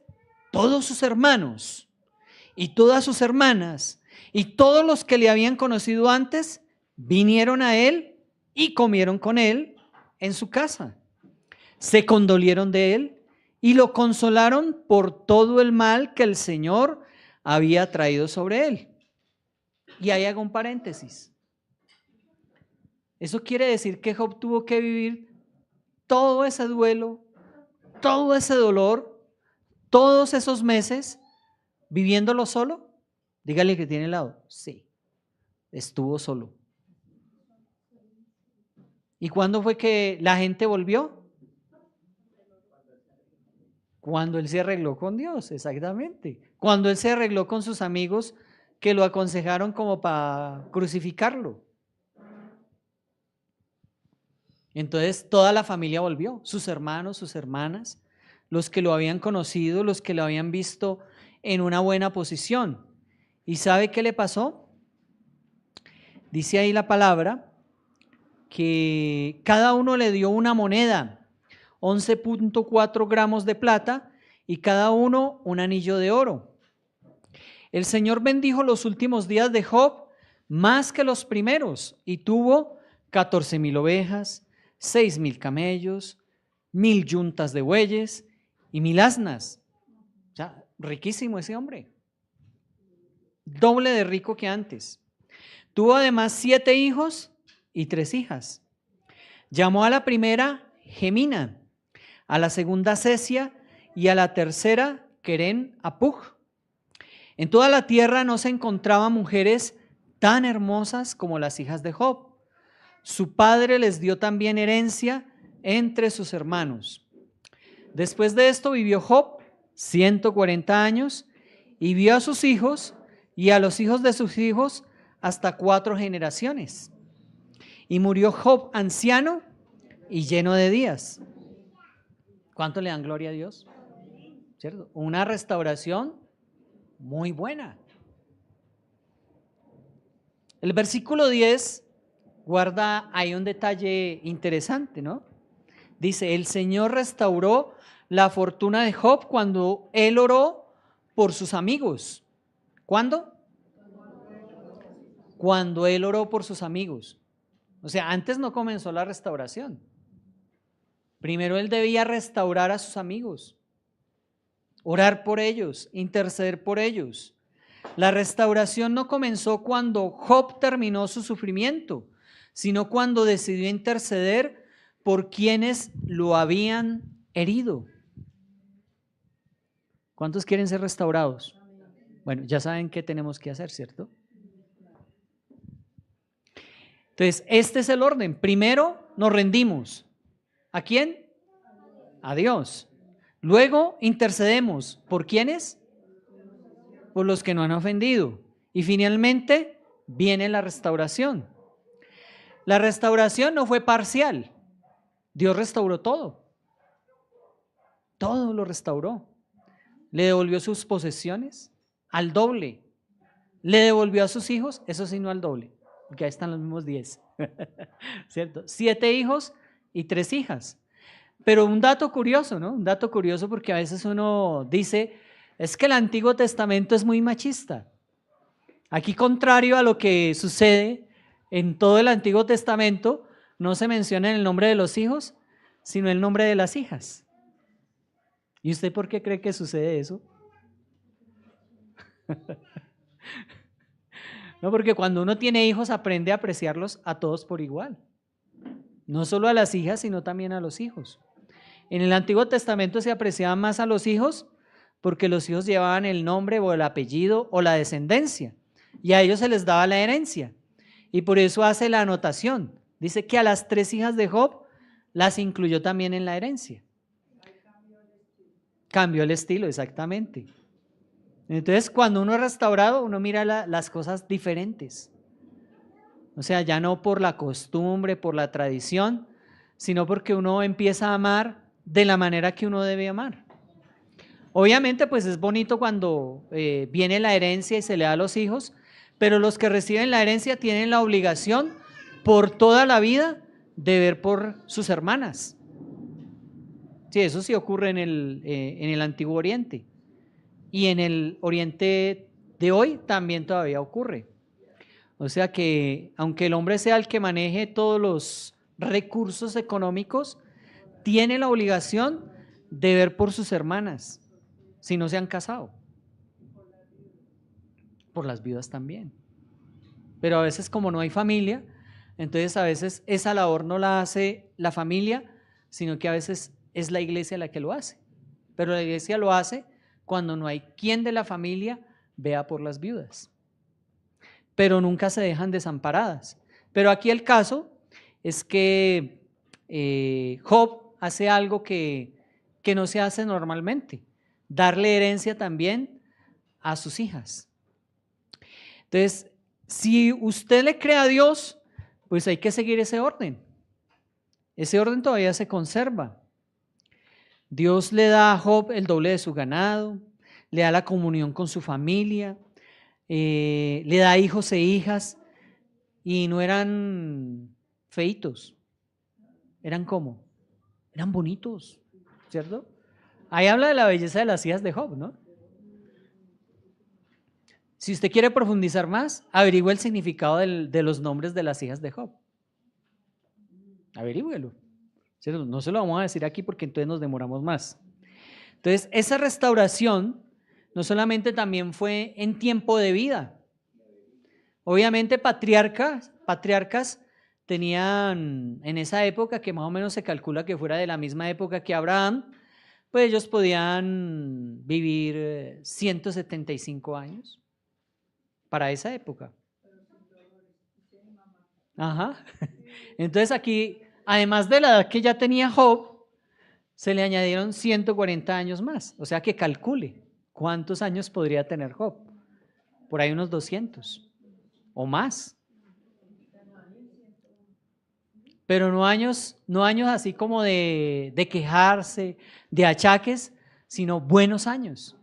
todos sus hermanos y todas sus hermanas y todos los que le habían conocido antes vinieron a él y comieron con él en su casa. Se condolieron de él y lo consolaron por todo el mal que el Señor había traído sobre él. Y ahí hago un paréntesis. Eso quiere decir que Job tuvo que vivir todo ese duelo, todo ese dolor, todos esos meses viviéndolo solo. Dígale que tiene al lado. Sí, estuvo solo. ¿Y cuándo fue que la gente volvió? Cuando él se arregló con Dios, exactamente. Cuando él se arregló con sus amigos que lo aconsejaron como para crucificarlo. Entonces toda la familia volvió, sus hermanos, sus hermanas, los que lo habían conocido, los que lo habían visto en una buena posición. ¿Y sabe qué le pasó? Dice ahí la palabra que cada uno le dio una moneda, 11.4 gramos de plata y cada uno un anillo de oro. El Señor bendijo los últimos días de Job más que los primeros y tuvo 14,000 ovejas, 6,000 camellos, 1,000 yuntas de bueyes y 1,000 asnas. O sea, riquísimo ese hombre. Doble de rico que antes. Tuvo además 7 hijos y 3 hijas. Llamó a la primera Gemina, a la segunda Cesia y a la tercera Queren Apuj. En toda la tierra no se encontraban mujeres tan hermosas como las hijas de Job. Su padre les dio también herencia entre sus hermanos. Después de esto vivió Job 140 años y vio a sus hijos y a los hijos de sus hijos hasta 4 generaciones. Y murió Job anciano y lleno de días. ¿Cuánto le dan gloria a Dios? ¿Cierto? Una restauración muy buena. El versículo 10 guarda ahí un detalle interesante, ¿no? Dice, el Señor restauró la fortuna de Job cuando él oró por sus amigos. ¿Cuándo? Cuando él oró por sus amigos. O sea, antes no comenzó la restauración. Primero él debía restaurar a sus amigos, orar por ellos, interceder por ellos. La restauración no comenzó cuando Job terminó su sufrimiento, sino cuando decidió interceder por quienes lo habían herido. ¿Cuántos quieren ser restaurados? Bueno, ya saben qué tenemos que hacer, ¿cierto? Entonces, este es el orden. Primero nos rendimos. ¿A quién? A Dios. Luego intercedemos. ¿Por quiénes? Por los que no han ofendido. Y finalmente viene la restauración. La restauración no fue parcial. Dios restauró todo. Todo lo restauró. Le devolvió sus posesiones al doble. Le devolvió a sus hijos, eso sí, no al doble, porque ahí están los mismos 10. ¿Cierto? 7 hijos y 3 hijas. Pero un dato curioso, ¿no? Un dato curioso porque a veces uno dice, es que el Antiguo Testamento es muy machista. Aquí, contrario a lo que sucede en todo el Antiguo Testamento, no se menciona el nombre de los hijos, sino el nombre de las hijas. ¿Y usted por qué cree que sucede eso? No, porque cuando uno tiene hijos aprende a apreciarlos a todos por igual. No solo a las hijas, sino también a los hijos. En el Antiguo Testamento se apreciaban más a los hijos porque los hijos llevaban el nombre o el apellido o la descendencia y a ellos se les daba la herencia. Y por eso hace la anotación. Dice que a las 3 hijas de Job las incluyó también en la herencia. Cambió el estilo, exactamente. Entonces, cuando uno es restaurado, uno mira las cosas diferentes. O sea, ya no por la costumbre, por la tradición, sino porque uno empieza a amar de la manera que uno debe amar. Obviamente, pues es bonito cuando viene la herencia y se le da a los hijos, pero los que reciben la herencia tienen la obligación por toda la vida de ver por sus hermanas. Sí, eso sí ocurre en el Antiguo Oriente. Y en el Oriente de hoy también todavía ocurre. O sea que aunque el hombre sea el que maneje todos los recursos económicos, tiene la obligación de ver por sus hermanas, si no se han casado. Por las viudas también. Pero a veces como no hay familia, entonces a veces esa labor no la hace la familia, sino que a veces es la iglesia la que lo hace. Pero la iglesia lo hace cuando no hay quien de la familia vea por las viudas. Pero nunca se dejan desamparadas. Pero aquí el caso es que Job hace algo que no se hace normalmente, darle herencia también a sus hijas. Entonces, si usted le cree a Dios, pues hay que seguir ese orden. Ese orden todavía se conserva. Dios le da a Job el doble de su ganado, le da la comunión con su familia, le da hijos e hijas, y no eran feitos, eran ¿cómo? Eran bonitos, ¿cierto? Ahí habla de la belleza de las hijas de Job, ¿no? Si usted quiere profundizar más, averigüe el significado de los nombres de las hijas de Job. Averígüelo. ¿cierto? No se lo vamos a decir aquí porque entonces nos demoramos más. Entonces, esa restauración no solamente también fue en tiempo de vida. Obviamente patriarcas tenían en esa época, que más o menos se calcula que fuera de la misma época que Abraham, pues ellos podían vivir 175 años para esa época. Ajá. Entonces aquí, además de la edad que ya tenía Job, se le añadieron 140 años más. O sea que calcule cuántos años podría tener Job. Por ahí unos 200 o más. Pero no años así como de quejarse, de achaques, sino buenos años.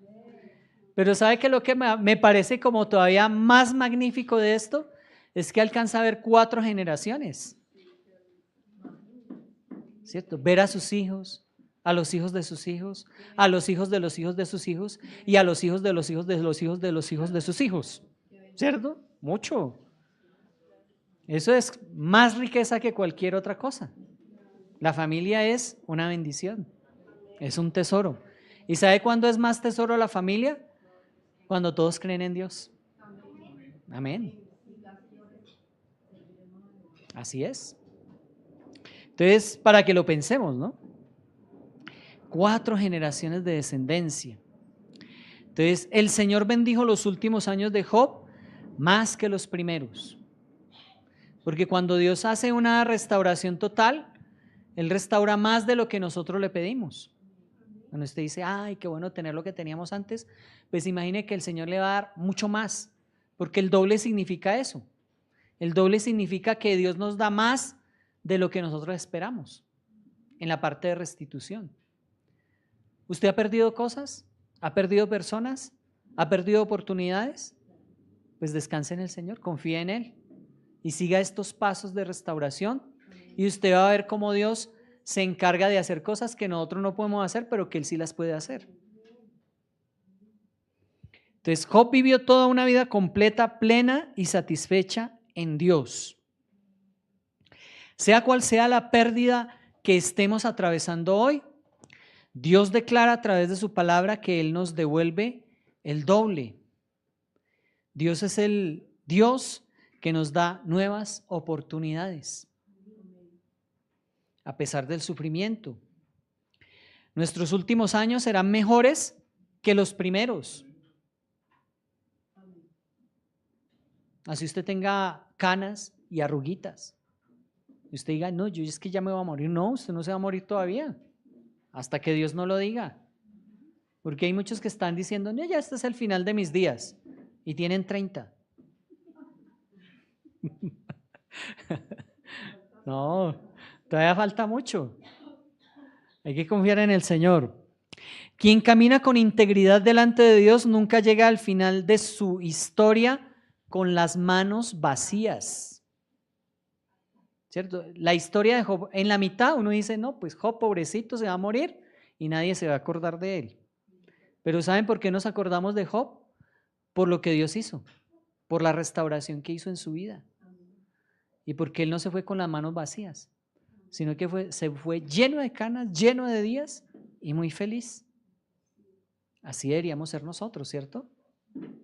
Pero ¿sabe qué? Lo que me parece como todavía más magnífico de esto es que alcanza a ver 4 generaciones, ¿cierto? Ver a sus hijos, a los hijos de sus hijos, a los hijos de los hijos de sus hijos y a los hijos de los hijos de los hijos de los hijos de sus hijos, ¿cierto? Mucho. Eso es más riqueza que cualquier otra cosa. La familia es una bendición, es un tesoro. ¿Y sabe cuándo es más tesoro la familia? Cuando todos creen en Dios. Amén. Así es. Entonces, para que lo pensemos, ¿no? 4 generaciones de descendencia. Entonces, el Señor bendijo los últimos años de Job más que los primeros. Porque cuando Dios hace una restauración total, Él restaura más de lo que nosotros le pedimos. Cuando usted dice, ay, qué bueno tener lo que teníamos antes, pues imagine que el Señor le va a dar mucho más, porque el doble significa eso. El doble significa que Dios nos da más de lo que nosotros esperamos en la parte de restitución. ¿Usted ha perdido cosas? ¿Ha perdido personas? ¿Ha perdido oportunidades? Pues descanse en el Señor, confíe en Él y siga estos pasos de restauración y usted va a ver cómo Dios se encarga de hacer cosas que nosotros no podemos hacer, pero que Él sí las puede hacer. Entonces, Job vivió toda una vida completa, plena y satisfecha en Dios. Sea cual sea la pérdida que estemos atravesando hoy, Dios declara a través de su palabra que Él nos devuelve el doble. Dios es el Dios que nos da nuevas oportunidades a pesar del sufrimiento. Nuestros últimos años serán mejores que los primeros. Así usted tenga canas y arruguitas. Y usted diga, no, yo es que ya me voy a morir. No, usted no se va a morir todavía, hasta que Dios no lo diga. Porque hay muchos que están diciendo, no, ya este es el final de mis días. Y tienen 30. No, todavía falta mucho. Hay que confiar en el Señor. Quien camina con integridad delante de Dios nunca llega al final de su historia con las manos vacías. ¿Cierto? La historia de Job, en la mitad uno dice, no, pues Job pobrecito se va a morir y nadie se va a acordar de él. Pero ¿saben por qué nos acordamos de Job? Por lo que Dios hizo, por la restauración que hizo en su vida. Y porque él no se fue con las manos vacías, sino que se fue lleno de canas, lleno de días y muy feliz. Así deberíamos ser nosotros, ¿cierto?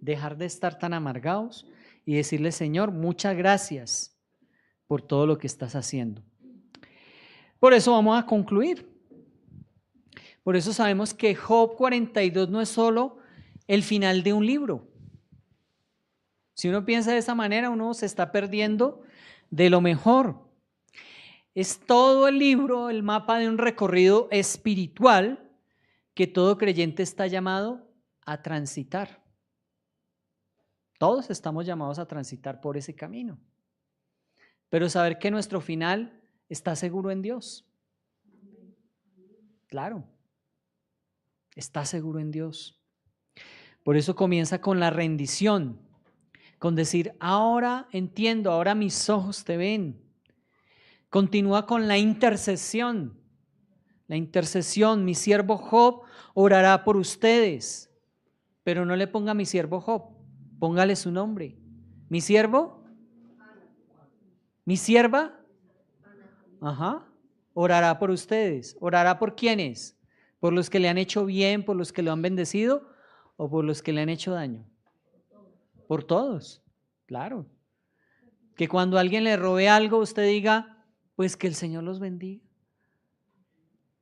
Dejar de estar tan amargados y decirle, Señor, muchas gracias por todo lo que estás haciendo. Por eso vamos a concluir. Por eso sabemos que Job 42 no es solo el final de un libro. Si uno piensa de esa manera, uno se está perdiendo de lo mejor. Es todo el libro, el mapa de un recorrido espiritual que todo creyente está llamado a transitar. Todos estamos llamados a transitar por ese camino. Pero saber que nuestro final está seguro en Dios. Claro, está seguro en Dios. Por eso comienza con la rendición, con decir, ahora entiendo, ahora mis ojos te ven. Continúa con la intercesión. La intercesión, mi siervo Job orará por ustedes, pero no le ponga mi siervo Job, póngale su nombre. Mi siervo, mi sierva, ajá, orará por ustedes. ¿Orará por quiénes? ¿Por los que le han hecho bien, por los que lo han bendecido o por los que le han hecho daño? Por todos, claro. Que cuando alguien le robe algo, usted diga, pues que el Señor los bendiga,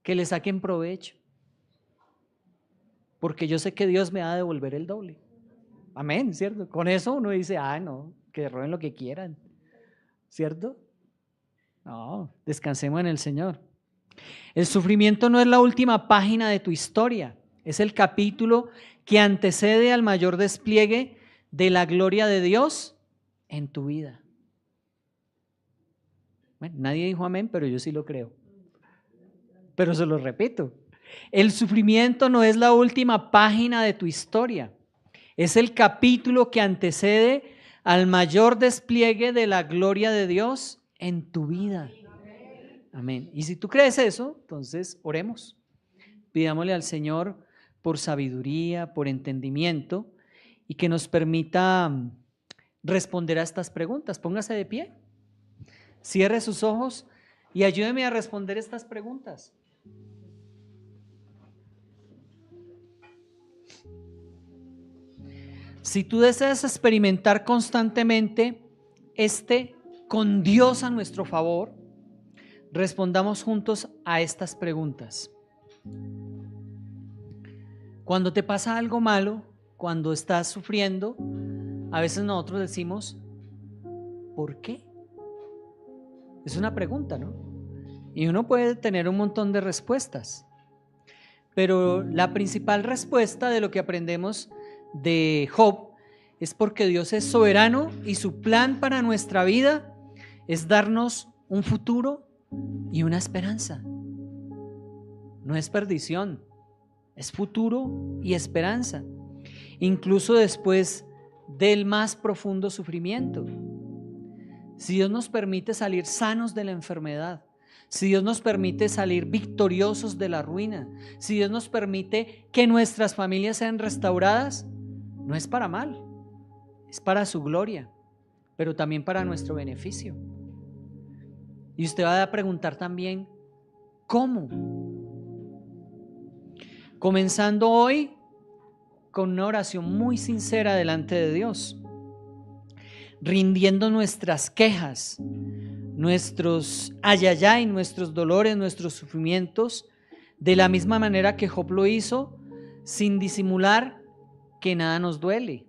que le saquen provecho, porque yo sé que Dios me va a devolver el doble. Amén, ¿cierto? Con eso uno dice, no, que roben lo que quieran, ¿cierto? No, descansemos en el Señor. El sufrimiento no es la última página de tu historia, es el capítulo que antecede al mayor despliegue de la gloria de Dios en tu vida. Bueno, nadie dijo amén, pero yo sí lo creo. Pero se lo repito, el sufrimiento no es la última página de tu historia, es el capítulo que antecede al mayor despliegue de la gloria de Dios en tu vida. Amén. Y si tú crees eso, entonces oremos. Pidámosle al Señor por sabiduría, por entendimiento y que nos permita responder a estas preguntas. Póngase de pie, cierre sus ojos y ayúdeme a responder estas preguntas. Si tú deseas experimentar constantemente con Dios a nuestro favor, respondamos juntos a estas preguntas. Cuando te pasa algo malo, cuando estás sufriendo, a veces nosotros decimos, ¿por qué? Es una pregunta, ¿no? Y uno puede tener un montón de respuestas, pero la principal respuesta de lo que aprendemos de Job es porque Dios es soberano y su plan para nuestra vida es darnos un futuro y una esperanza. No es perdición, es futuro y esperanza, incluso después del más profundo sufrimiento. Si Dios nos permite salir sanos de la enfermedad, si Dios nos permite salir victoriosos de la ruina, si Dios nos permite que nuestras familias sean restauradas, no es para mal, es para su gloria, pero también para nuestro beneficio. Y usted va a preguntar también, ¿cómo? Comenzando hoy con una oración muy sincera delante de Dios, rindiendo nuestras quejas, nuestros ayayay, nuestros dolores, nuestros sufrimientos, de la misma manera que Job lo hizo, sin disimular que nada nos duele.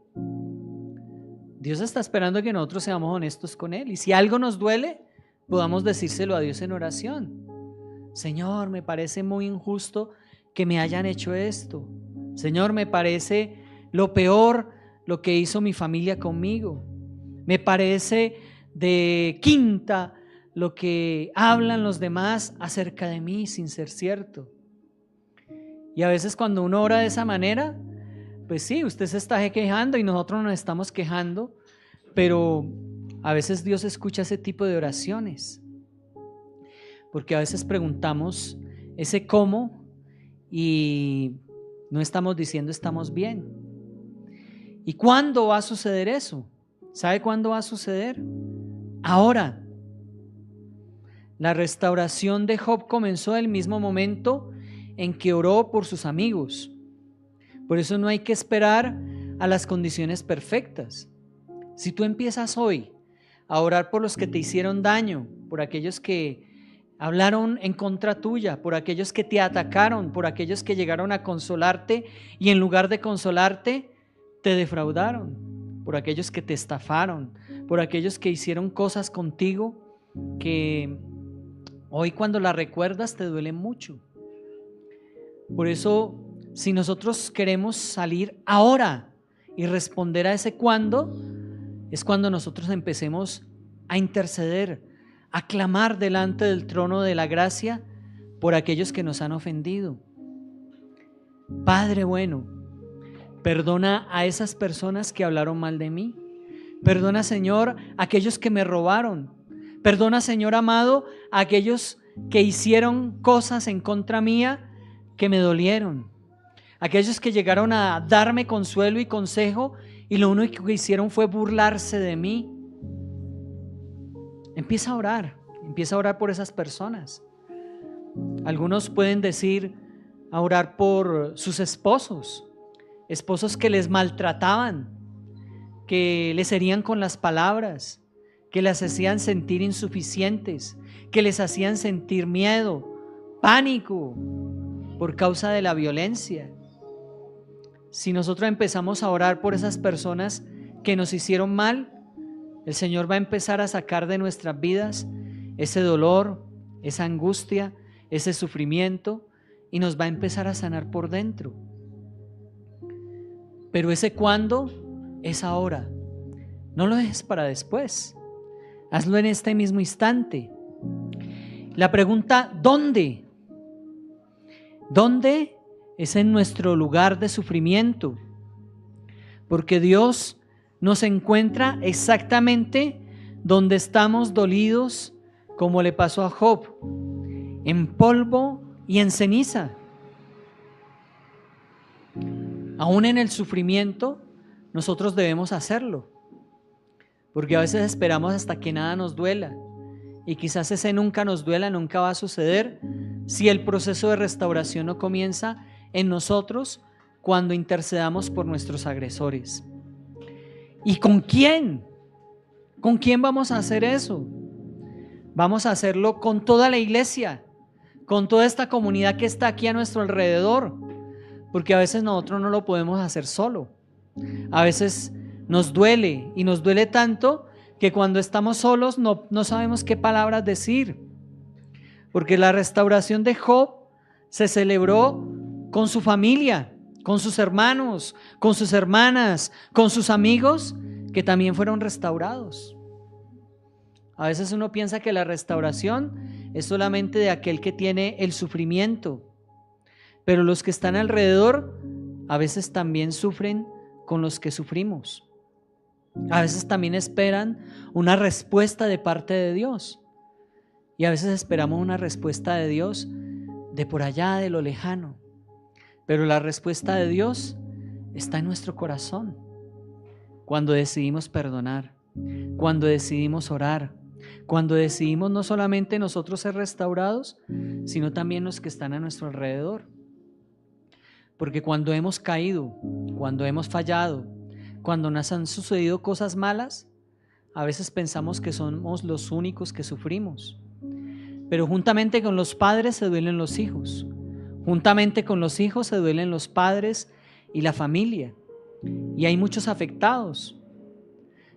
Dios está esperando que nosotros seamos honestos con Él, y si algo nos duele, podamos decírselo a Dios en oración. Señor, me parece muy injusto que me hayan hecho esto. Señor, me parece lo peor lo que hizo mi familia conmigo. Me parece de quinta lo que hablan los demás acerca de mí sin ser cierto. Y a veces cuando uno ora de esa manera, pues sí, usted se está quejando y nosotros nos estamos quejando, pero a veces Dios escucha ese tipo de oraciones, porque a veces preguntamos ese cómo y no estamos diciendo estamos bien. ¿Y cuándo va a suceder eso? ¿Sabe cuándo va a suceder? Ahora. La restauración de Job comenzó el mismo momento en que oró por sus amigos. Por eso no hay que esperar a las condiciones perfectas. Si tú empiezas hoy a orar por los que te hicieron daño, por aquellos que hablaron en contra tuya, por aquellos que te atacaron, por aquellos que llegaron a consolarte y en lugar de consolarte, te defraudaron, por aquellos que te estafaron, por aquellos que hicieron cosas contigo que hoy cuando las recuerdas te duelen mucho. Por eso, si nosotros queremos salir ahora y responder a ese cuándo, es cuando nosotros empecemos a interceder, a clamar delante del trono de la gracia por aquellos que nos han ofendido. Padre bueno, perdona a esas personas que hablaron mal de mí. Perdona, Señor, a aquellos que me robaron. Perdona, Señor amado, a aquellos que hicieron cosas en contra mía que me dolieron. Aquellos que llegaron a darme consuelo y consejo y lo único que hicieron fue burlarse de mí. Empieza a orar por esas personas. Algunos pueden decir a orar por sus esposos, esposos que les maltrataban, que les herían con las palabras, que les hacían sentir insuficientes, que les hacían sentir miedo, pánico por causa de la violencia. Si nosotros empezamos a orar por esas personas que nos hicieron mal, el Señor va a empezar a sacar de nuestras vidas ese dolor, esa angustia, ese sufrimiento, y nos va a empezar a sanar por dentro. Pero ese cuándo es ahora. No lo dejes para después. Hazlo en este mismo instante. La pregunta, ¿dónde? ¿Dónde? Es en nuestro lugar de sufrimiento. Porque Dios nos encuentra exactamente donde estamos dolidos, como le pasó a Job, en polvo y en ceniza. Aún en el sufrimiento, nosotros debemos hacerlo, porque a veces esperamos hasta que nada nos duela, y quizás ese nunca nos duela, nunca va a suceder si el proceso de restauración no comienza en nosotros cuando intercedamos por nuestros agresores. ¿Y con quién? ¿Con quién vamos a hacer eso? Vamos a hacerlo con toda la iglesia, con toda esta comunidad que está aquí a nuestro alrededor, porque a veces nosotros no lo podemos hacer solo. A veces nos duele, y nos duele tanto que cuando estamos solos no sabemos qué palabras decir, porque la restauración de Job se celebró con su familia, con sus hermanos, con sus hermanas, con sus amigos que también fueron restaurados. A veces uno piensa que la restauración es solamente de aquel que tiene el sufrimiento, pero los que están alrededor a veces también sufren con los que sufrimos. A veces también esperan una respuesta de parte de Dios, y a veces esperamos una respuesta de Dios de por allá, de lo lejano. Pero la respuesta de Dios está en nuestro corazón, cuando decidimos perdonar, cuando decidimos orar, cuando decidimos no solamente nosotros ser restaurados, sino también los que están a nuestro alrededor. Porque cuando hemos caído, cuando hemos fallado, cuando nos han sucedido cosas malas, a veces pensamos que somos los únicos que sufrimos. Pero juntamente con los padres se duelen los hijos. Juntamente con los hijos se duelen los padres y la familia. Y hay muchos afectados.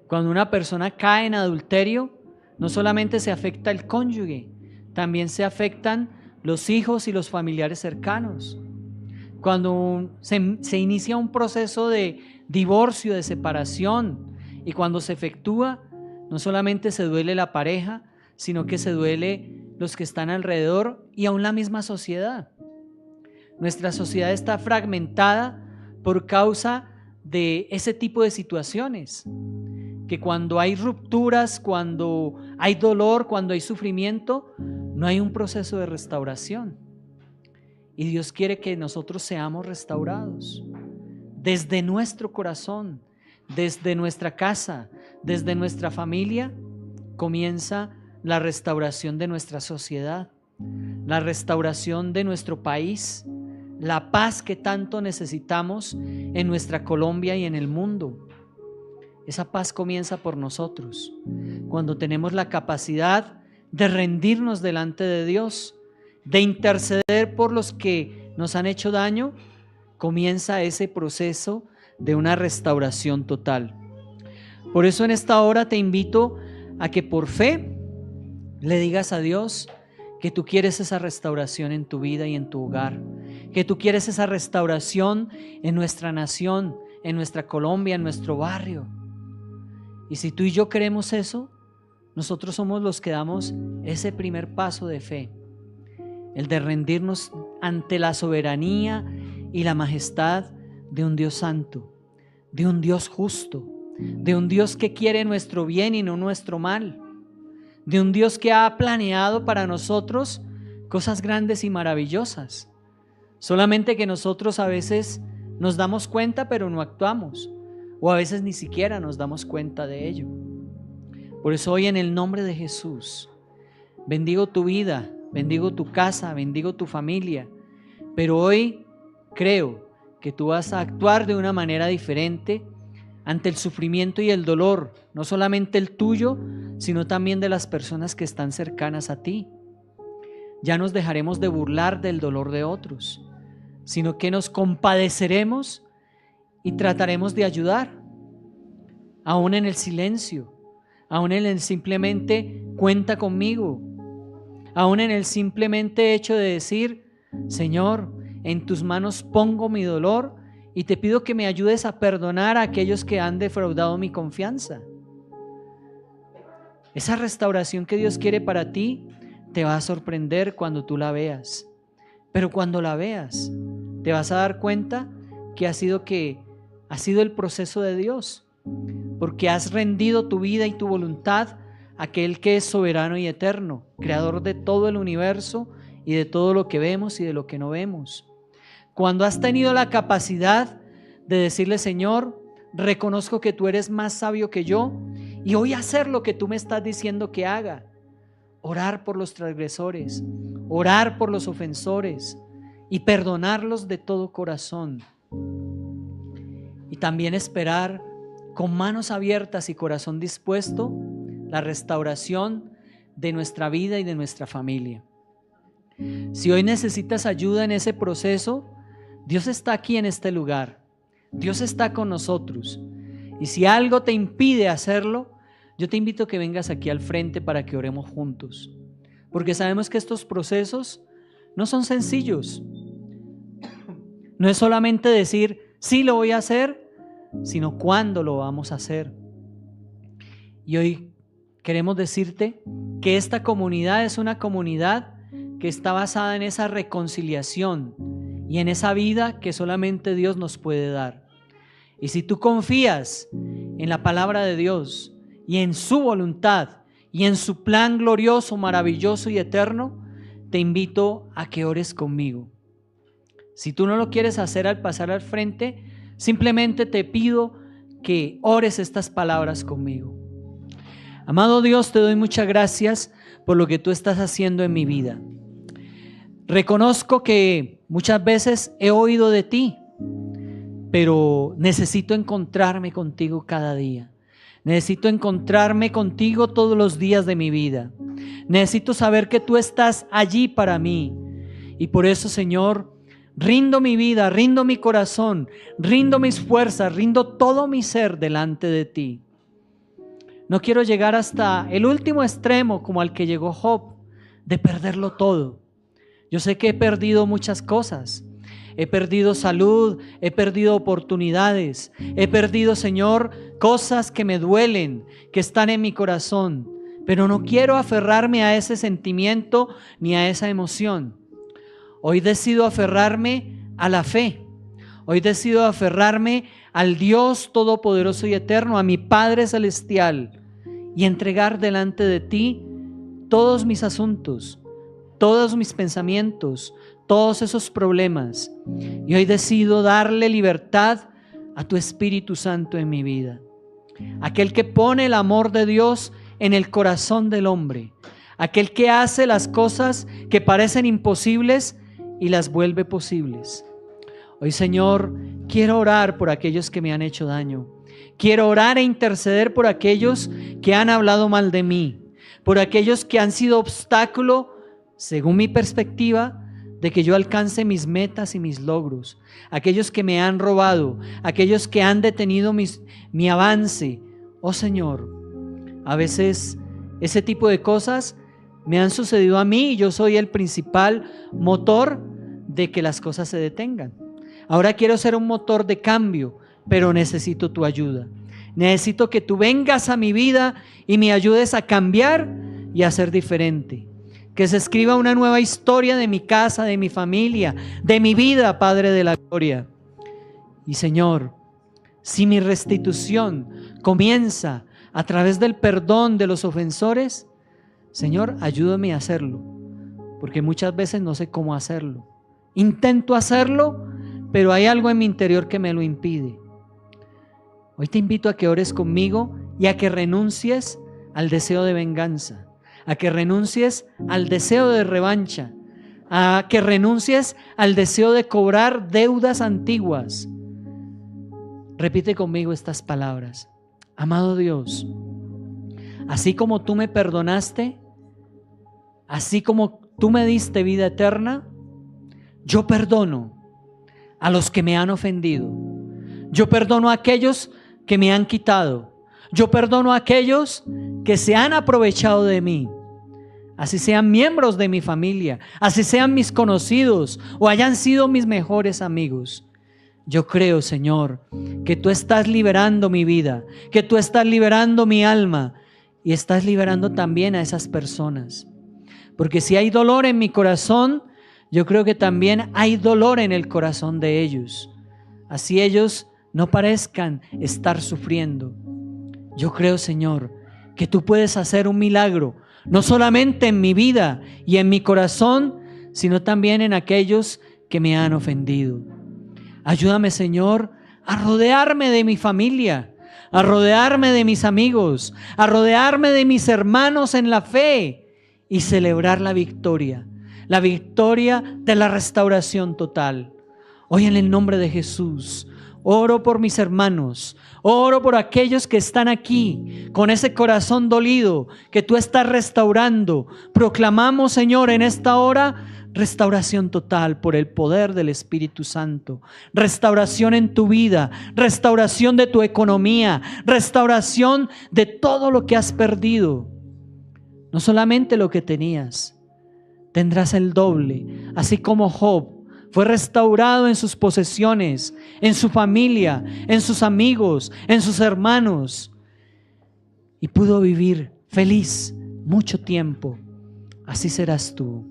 Cuando una persona cae en adulterio, no solamente se afecta el cónyuge, también se afectan los hijos y los familiares cercanos. Cuando se inicia un proceso de divorcio, de separación, y cuando se efectúa, no solamente se duele la pareja, sino que se duele los que están alrededor y aún la misma sociedad. Nuestra sociedad está fragmentada por causa de ese tipo de situaciones, que cuando hay rupturas, cuando hay dolor, cuando hay sufrimiento, no hay un proceso de restauración. Y Dios quiere que nosotros seamos restaurados desde nuestro corazón, desde nuestra casa, desde nuestra familia. Comienza la restauración de nuestra sociedad, la restauración de nuestro país, la paz que tanto necesitamos en nuestra Colombia y en el mundo. Esa paz comienza por nosotros, cuando tenemos la capacidad de rendirnos delante de Dios, de interceder por los que nos han hecho daño. Comienza ese proceso de una restauración total. Por eso en esta hora te invito a que por fe le digas a Dios que tú quieres esa restauración en tu vida y en tu hogar, que tú quieres esa restauración en nuestra nación, en nuestra Colombia, en nuestro barrio. Y si tú y yo queremos eso, nosotros somos los que damos ese primer paso de fe, el de rendirnos ante la soberanía y la majestad de un Dios santo, de un Dios justo, de un Dios que quiere nuestro bien y no nuestro mal, de un Dios que ha planeado para nosotros cosas grandes y maravillosas. Solamente que nosotros a veces nos damos cuenta pero no actuamos, o a veces ni siquiera nos damos cuenta de ello. Por eso hoy, en el nombre de Jesús, bendigo tu vida, bendigo tu casa, bendigo tu familia, pero hoy creo que tú vas a actuar de una manera diferente ante el sufrimiento y el dolor, no solamente el tuyo, sino también de las personas que están cercanas a ti. Ya nos dejaremos de burlar del dolor de otros, sino que nos compadeceremos y trataremos de ayudar, aún en el silencio, aún en el simplemente cuenta conmigo, aún en el simplemente hecho de decir: Señor, en tus manos pongo mi dolor y te pido que me ayudes a perdonar a aquellos que han defraudado mi confianza. Esa restauración que Dios quiere para ti te va a sorprender cuando tú la veas, pero cuando la veas te vas a dar cuenta que ha sido el proceso de Dios, porque has rendido tu vida y tu voluntad a aquel que es soberano y eterno, creador de todo el universo y de todo lo que vemos y de lo que no vemos. Cuando has tenido la capacidad de decirle: Señor, reconozco que tú eres más sabio que yo y voy a hacer lo que tú me estás diciendo que haga. Orar por los transgresores, orar por los ofensores y perdonarlos de todo corazón. Y también esperar con manos abiertas y corazón dispuesto la restauración de nuestra vida y de nuestra familia. Si hoy necesitas ayuda en ese proceso, Dios está aquí en este lugar. Dios está con nosotros. Y si algo te impide hacerlo, yo te invito a que vengas aquí al frente para que oremos juntos. Porque sabemos que estos procesos no son sencillos. No es solamente decir: sí, lo voy a hacer, sino cuándo lo vamos a hacer. Y hoy queremos decirte que esta comunidad es una comunidad que está basada en esa reconciliación y en esa vida que solamente Dios nos puede dar. Y si tú confías en la palabra de Dios y en su voluntad y en su plan glorioso, maravilloso y eterno, te invito a que ores conmigo. Si tú no lo quieres hacer al pasar al frente, simplemente te pido que ores estas palabras conmigo. Amado Dios, te doy muchas gracias por lo que tú estás haciendo en mi vida. Reconozco que muchas veces he oído de ti, pero necesito encontrarme contigo cada día. Necesito encontrarme contigo todos los días de mi vida. Necesito saber que tú estás allí para mí. Y por eso, Señor, rindo mi vida, rindo mi corazón, rindo mis fuerzas, rindo todo mi ser delante de ti. No quiero llegar hasta el último extremo como al que llegó Job, de perderlo todo. Yo sé que he perdido muchas cosas. He perdido salud, he perdido oportunidades, he perdido, Señor, cosas que me duelen, que están en mi corazón. Pero no quiero aferrarme a ese sentimiento ni a esa emoción. Hoy decido aferrarme a la fe. Hoy decido aferrarme al Dios Todopoderoso y Eterno, a mi Padre Celestial, y entregar delante de ti todos mis asuntos, todos mis pensamientos, todos esos problemas. Y hoy decido darle libertad a tu Espíritu Santo en mi vida. Aquel que pone el amor de Dios en el corazón del hombre. Aquel que hace las cosas que parecen imposibles y las vuelve posibles. Hoy, Señor, quiero orar por aquellos que me han hecho daño. Quiero orar e interceder por aquellos que han hablado mal de mí, por aquellos que han sido obstáculo, según mi perspectiva, de que yo alcance mis metas y mis logros. Aquellos que me han robado, aquellos que han detenido mi avance. Oh Señor, a veces ese tipo de cosas me han sucedido a mí y yo soy el principal motor de que las cosas se detengan. Ahora quiero ser un motor de cambio, pero necesito tu ayuda. Necesito que tú vengas a mi vida y me ayudes a cambiar y a ser diferente. Que se escriba una nueva historia de mi casa, de mi familia, de mi vida, Padre de la gloria. Y Señor, si mi restitución comienza a través del perdón de los ofensores, Señor, ayúdame a hacerlo, porque muchas veces no sé cómo hacerlo. Intento hacerlo, pero hay algo en mi interior que me lo impide. Hoy te invito a que ores conmigo y a que renuncies al deseo de venganza, a que renuncies al deseo de revancha, a que renuncies al deseo de cobrar deudas antiguas. Repite conmigo estas palabras. Amado Dios, así como tú me perdonaste, así como tú me diste vida eterna, yo perdono a los que me han ofendido. Yo perdono a aquellos que me han quitado. Yo perdono a aquellos que se han aprovechado de mí. Así sean miembros de mi familia, así sean mis conocidos o hayan sido mis mejores amigos. Yo creo, Señor, que tú estás liberando mi vida, que tú estás liberando mi alma y estás liberando también a esas personas. Porque si hay dolor en mi corazón, yo creo que también hay dolor en el corazón de ellos. Así ellos no parezcan estar sufriendo. Yo creo, Señor, que tú puedes hacer un milagro, no solamente en mi vida y en mi corazón, sino también en aquellos que me han ofendido. Ayúdame, Señor, a rodearme de mi familia, a rodearme de mis amigos, a rodearme de mis hermanos en la fe y celebrar la victoria de la restauración total. Hoy en el nombre de Jesús, oro por mis hermanos, oro por aquellos que están aquí con ese corazón dolido que tú estás restaurando. Proclamamos, Señor, en esta hora restauración total por el poder del Espíritu Santo. Restauración en tu vida, restauración de tu economía, restauración de todo lo que has perdido. No solamente lo que tenías, tendrás el doble, así como Job fue restaurado en sus posesiones, en su familia, en sus amigos, en sus hermanos, y pudo vivir feliz mucho tiempo. Así serás tú,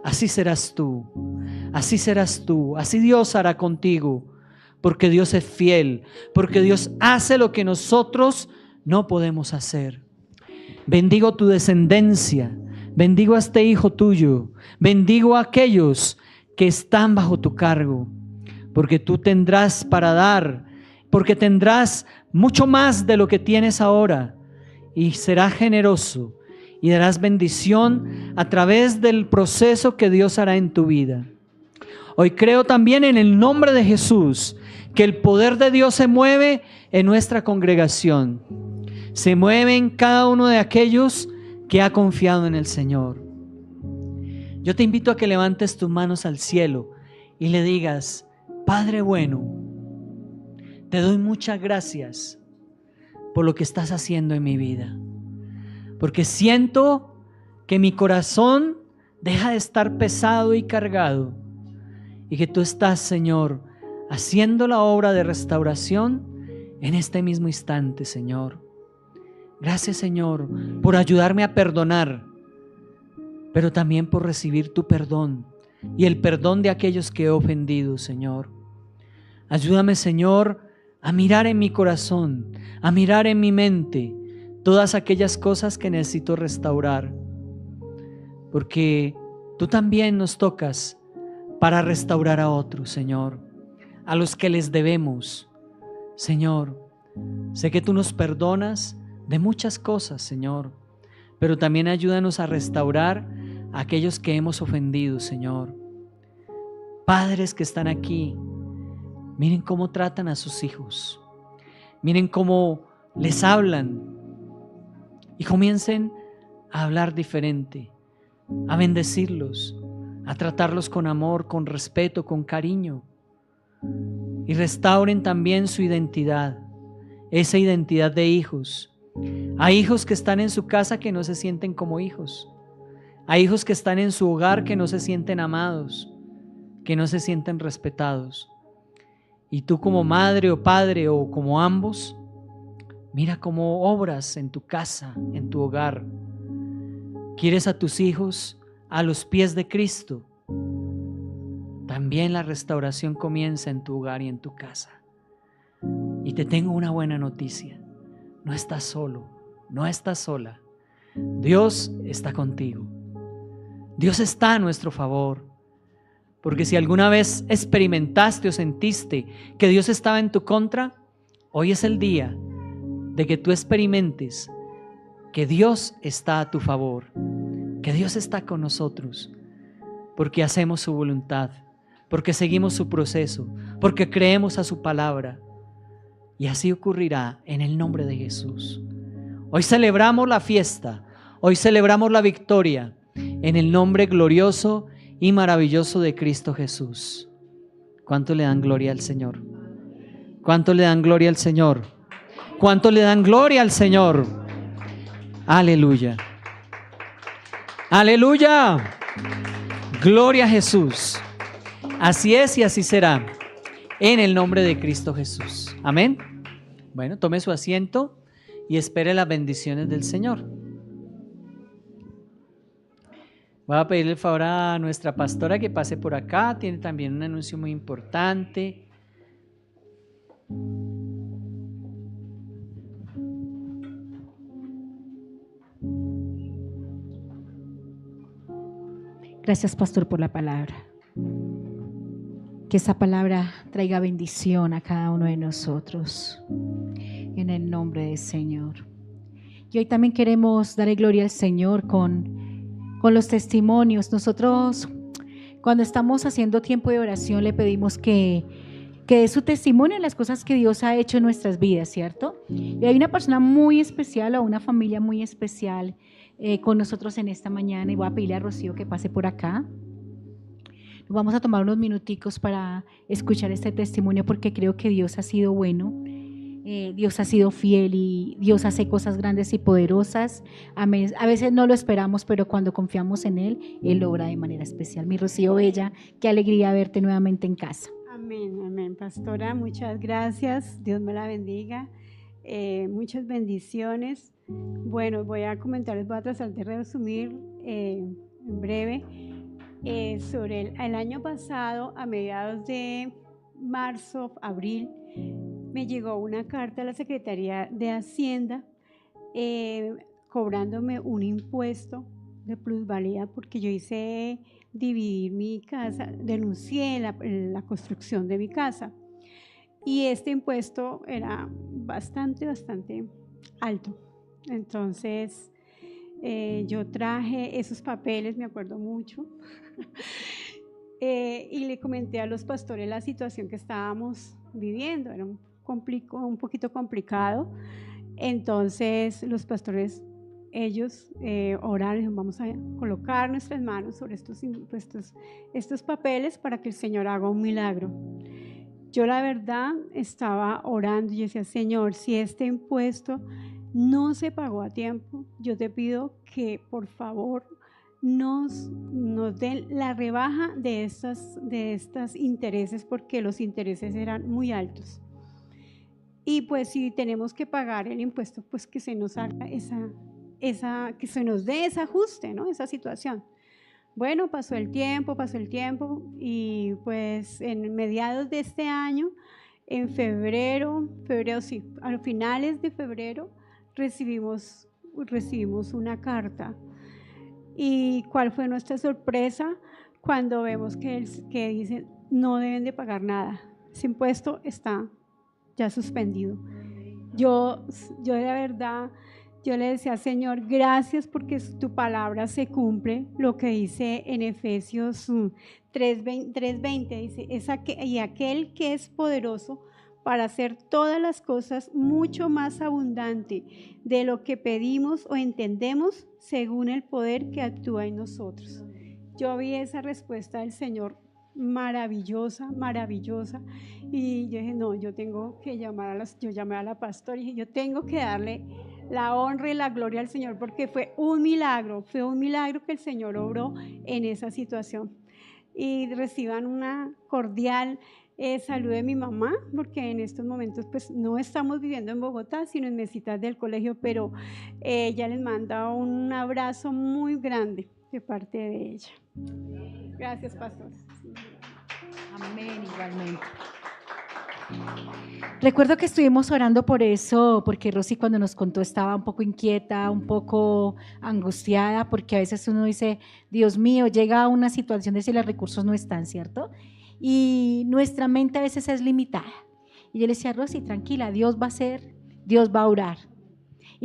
así serás tú, así serás tú, así Dios hará contigo, porque Dios es fiel, porque Dios hace lo que nosotros no podemos hacer. Bendigo tu descendencia, bendigo a este hijo tuyo, bendigo a aquellos que están bajo tu cargo, porque tú tendrás para dar, porque tendrás mucho más de lo que tienes ahora y serás generoso y darás bendición a través del proceso que Dios hará en tu vida. Hoy creo también en el nombre de Jesús que el poder de Dios se mueve en nuestra congregación, se mueve en cada uno de aquellos que ha confiado en el Señor. Yo te invito a que levantes tus manos al cielo y le digas: Padre bueno, te doy muchas gracias por lo que estás haciendo en mi vida, porque siento que mi corazón deja de estar pesado y cargado y que tú estás, Señor, haciendo la obra de restauración en este mismo instante, Señor. Gracias, Señor, por ayudarme a perdonar, pero también por recibir tu perdón y el perdón de aquellos que he ofendido, Señor. Ayúdame, Señor, a mirar en mi corazón, a mirar en mi mente todas aquellas cosas que necesito restaurar, porque tú también nos tocas para restaurar a otros, Señor, a los que les debemos. Señor, sé que tú nos perdonas de muchas cosas, Señor, pero también ayúdanos a restaurar a aquellos que hemos ofendido, Señor. Padres que están aquí, miren cómo tratan a sus hijos, miren cómo les hablan y comiencen a hablar diferente, a bendecirlos, a tratarlos con amor, con respeto, con cariño, y restauren también su identidad, esa identidad de hijos. Hay hijos que están en su casa que no se sienten como hijos. Hay hijos que están en su hogar que no se sienten amados, que no se sienten respetados. Y tú, como madre o padre o como ambos, mira cómo obras en tu casa, en tu hogar. ¿Quieres a tus hijos a los pies de Cristo? También la restauración comienza en tu hogar y en tu casa. Y te tengo una buena noticia. No estás solo, no estás sola. Dios está contigo. Dios está a nuestro favor. Porque si alguna vez experimentaste o sentiste que Dios estaba en tu contra, hoy es el día de que tú experimentes que Dios está a tu favor, que Dios está con nosotros, porque hacemos su voluntad, porque seguimos su proceso, porque creemos a su palabra. Y así ocurrirá en el nombre de Jesús. Hoy celebramos la fiesta, hoy celebramos la victoria en el nombre glorioso y maravilloso de Cristo Jesús. ¿Cuánto le dan gloria al Señor? ¿Cuánto le dan gloria al Señor? ¿Cuánto le dan gloria al Señor? Aleluya. Aleluya. Gloria a Jesús. Así es y así será. En el nombre de Cristo Jesús. Amén. Bueno, tome su asiento y espere las bendiciones del Señor. Voy a pedirle el favor a nuestra pastora que pase por acá. Tiene también un anuncio muy importante. Gracias, pastor, por la palabra. Que esa palabra traiga bendición a cada uno de nosotros, en el nombre del Señor. Y hoy también queremos darle gloria al Señor con los testimonios. Nosotros, cuando estamos haciendo tiempo de oración, le pedimos que dé su testimonio en las cosas que Dios ha hecho en nuestras vidas, ¿cierto? Y hay una persona muy especial o una familia muy especial con nosotros en esta mañana, y voy a pedirle a Rocío que pase por acá. Vamos a tomar unos minuticos para escuchar este testimonio, porque creo que Dios ha sido bueno, Dios ha sido fiel y Dios hace cosas grandes y poderosas. A veces no lo esperamos, pero cuando confiamos en Él, Él obra de manera especial. Mi Rocío Bella, qué alegría verte nuevamente en casa. Amén, amén, pastora, muchas gracias, Dios me la bendiga, muchas bendiciones. Bueno, voy a comentarles, voy a tratar de resumir en breve. Sobre el año pasado, a mediados de marzo, abril, me llegó una carta a la Secretaría de Hacienda cobrándome un impuesto de plusvalía porque yo hice dividir mi casa, denuncié la construcción de mi casa, y este impuesto era bastante alto. Entonces yo traje esos papeles, me acuerdo mucho, y le comenté a los pastores la situación que estábamos viviendo. Era un poquito complicado. Entonces los pastores, ellos oraron, vamos a colocar nuestras manos sobre estos impuestos, estos papeles, para que el Señor haga un milagro. Yo la verdad estaba orando y decía: Señor, si este impuesto no se pagó a tiempo, yo te pido que por favor nos den la rebaja de estas intereses, porque los intereses eran muy altos. Y pues si tenemos que pagar el impuesto, pues que se nos haga que se nos dé ese ajuste, ¿no? Esa situación. Bueno, pasó el tiempo y pues en mediados de este año, en febrero sí, a finales de febrero recibimos una carta. ¿Y cuál fue nuestra sorpresa cuando vemos que dice: no deben de pagar nada, ese impuesto está ya suspendido? Yo de verdad, yo le decía: Señor, gracias, porque tu palabra se cumple, lo que dice en Efesios 3:20, dice: y aquel que es poderoso para hacer todas las cosas mucho más abundante de lo que pedimos o entendemos, según el poder que actúa en nosotros. Yo vi esa respuesta del Señor maravillosa, y yo dije: no, yo tengo que yo llamé a la pastora y dije: yo tengo que darle la honra y la gloria al Señor, porque fue un milagro que el Señor obró en esa situación. Y reciban una cordial salud de mi mamá, porque en estos momentos pues no estamos viviendo en Bogotá, sino en Mesitas del colegio, pero ella les manda un abrazo muy grande de parte de ella. Gracias, pastor. Amén, igualmente. Recuerdo que estuvimos orando por eso, porque Rosy, cuando nos contó, estaba un poco inquieta, un poco angustiada, porque a veces uno dice: Dios mío, llega a una situación de si los recursos no están, ¿cierto? Y nuestra mente a veces es limitada. Y yo le decía: Rosy, tranquila, Dios va a hacer, Dios va a orar.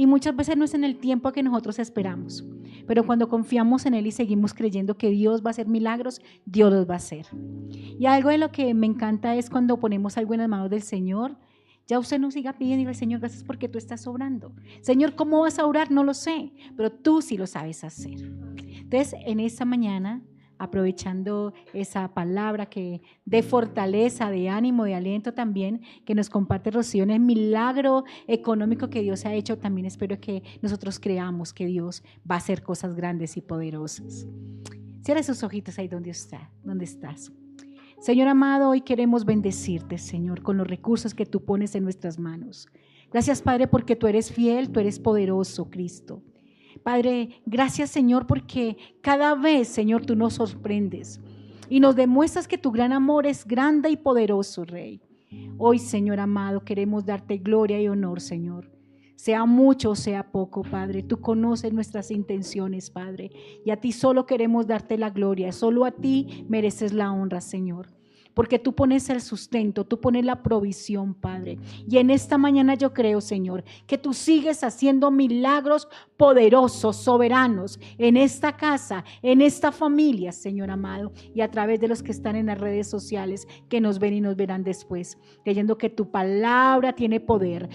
Y muchas veces no es en el tiempo que nosotros esperamos. Pero cuando confiamos en Él y seguimos creyendo que Dios va a hacer milagros, Dios los va a hacer. Y algo de lo que me encanta es cuando ponemos algo en las manos del Señor. Ya usted no siga pidiendo al Señor, gracias porque tú estás obrando. Señor, ¿cómo vas a orar? No lo sé, pero tú sí lo sabes hacer. Entonces, en esta mañana, aprovechando esa palabra que de fortaleza, de ánimo, de aliento también, que nos comparte Rocío en el milagro económico que Dios ha hecho, también espero que nosotros creamos que Dios va a hacer cosas grandes y poderosas. Cierra sus ojitos ahí donde estás. Señor amado, hoy queremos bendecirte, Señor, con los recursos que tú pones en nuestras manos. Gracias, Padre, porque tú eres fiel, tú eres poderoso, Cristo. Padre, gracias, Señor, porque cada vez, Señor, tú nos sorprendes y nos demuestras que tu gran amor es grande y poderoso, Rey. Hoy, Señor amado, queremos darte gloria y honor, Señor. Sea mucho o sea poco, Padre, tú conoces nuestras intenciones, Padre, y a ti solo queremos darte la gloria, solo a ti mereces la honra, Señor. Porque tú pones el sustento, tú pones la provisión, Padre. Y en esta mañana yo creo, Señor, que tú sigues haciendo milagros poderosos, soberanos, en esta casa, en esta familia, Señor amado, y a través de los que están en las redes sociales, que nos ven y nos verán después, creyendo que tu palabra tiene poder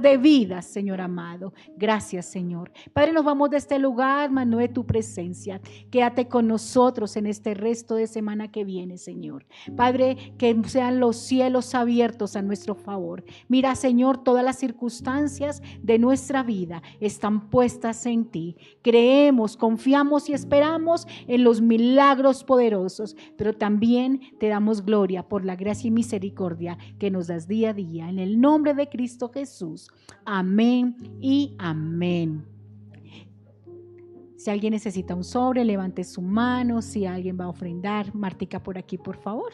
de vida, Señor amado. Gracias, Señor. Padre, nos vamos de este lugar, mas no de tu presencia. Quédate con nosotros en este resto de semana que viene, Señor. Padre, que sean los cielos abiertos a nuestro favor. Mira, Señor, todas las circunstancias de nuestra vida están puestas en ti. Creemos, confiamos y esperamos en los milagros poderosos, pero también te damos gloria por la gracia y misericordia que nos das día a día. En el nombre de Cristo Jesús. Amén y amén. Si alguien necesita un sobre, levante su mano. Si alguien va a ofrendar, Martica por aquí, por favor.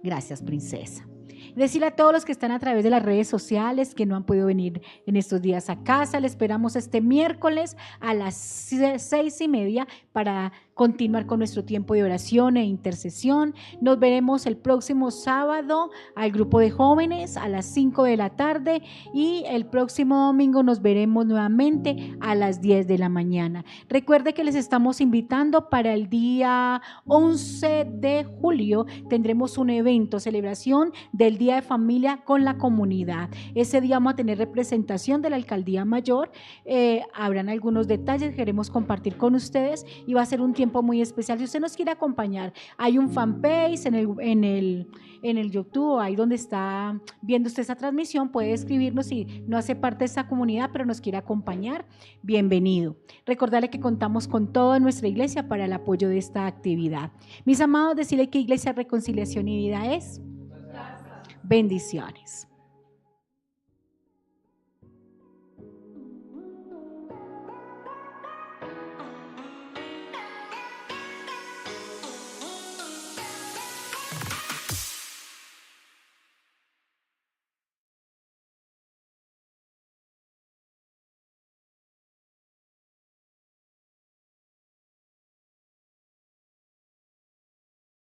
Gracias, princesa. Decirle a todos los que están a través de las redes sociales que no han podido venir en estos días a casa, le esperamos este miércoles a las 6:30 para continuar con nuestro tiempo de oración e intercesión. Nos veremos el próximo sábado al grupo de jóvenes a las 5 de la tarde y el próximo domingo nos veremos nuevamente a las 10 de la mañana. Recuerde que les estamos invitando para el día 11 de julio. Tendremos un evento, celebración del Día de Familia con la comunidad. Ese día vamos a tener representación de la Alcaldía Mayor. Habrán algunos detalles que queremos compartir con ustedes y va a ser un tiempo muy especial. Si usted nos quiere acompañar, hay un fanpage en el YouTube, ahí donde está viendo usted esa transmisión, puede escribirnos si no hace parte de esa comunidad, pero nos quiere acompañar, bienvenido. Recordarle que contamos con toda nuestra iglesia para el apoyo de esta actividad. Mis amados, decirle que Iglesia Reconciliación y Vida es bendiciones.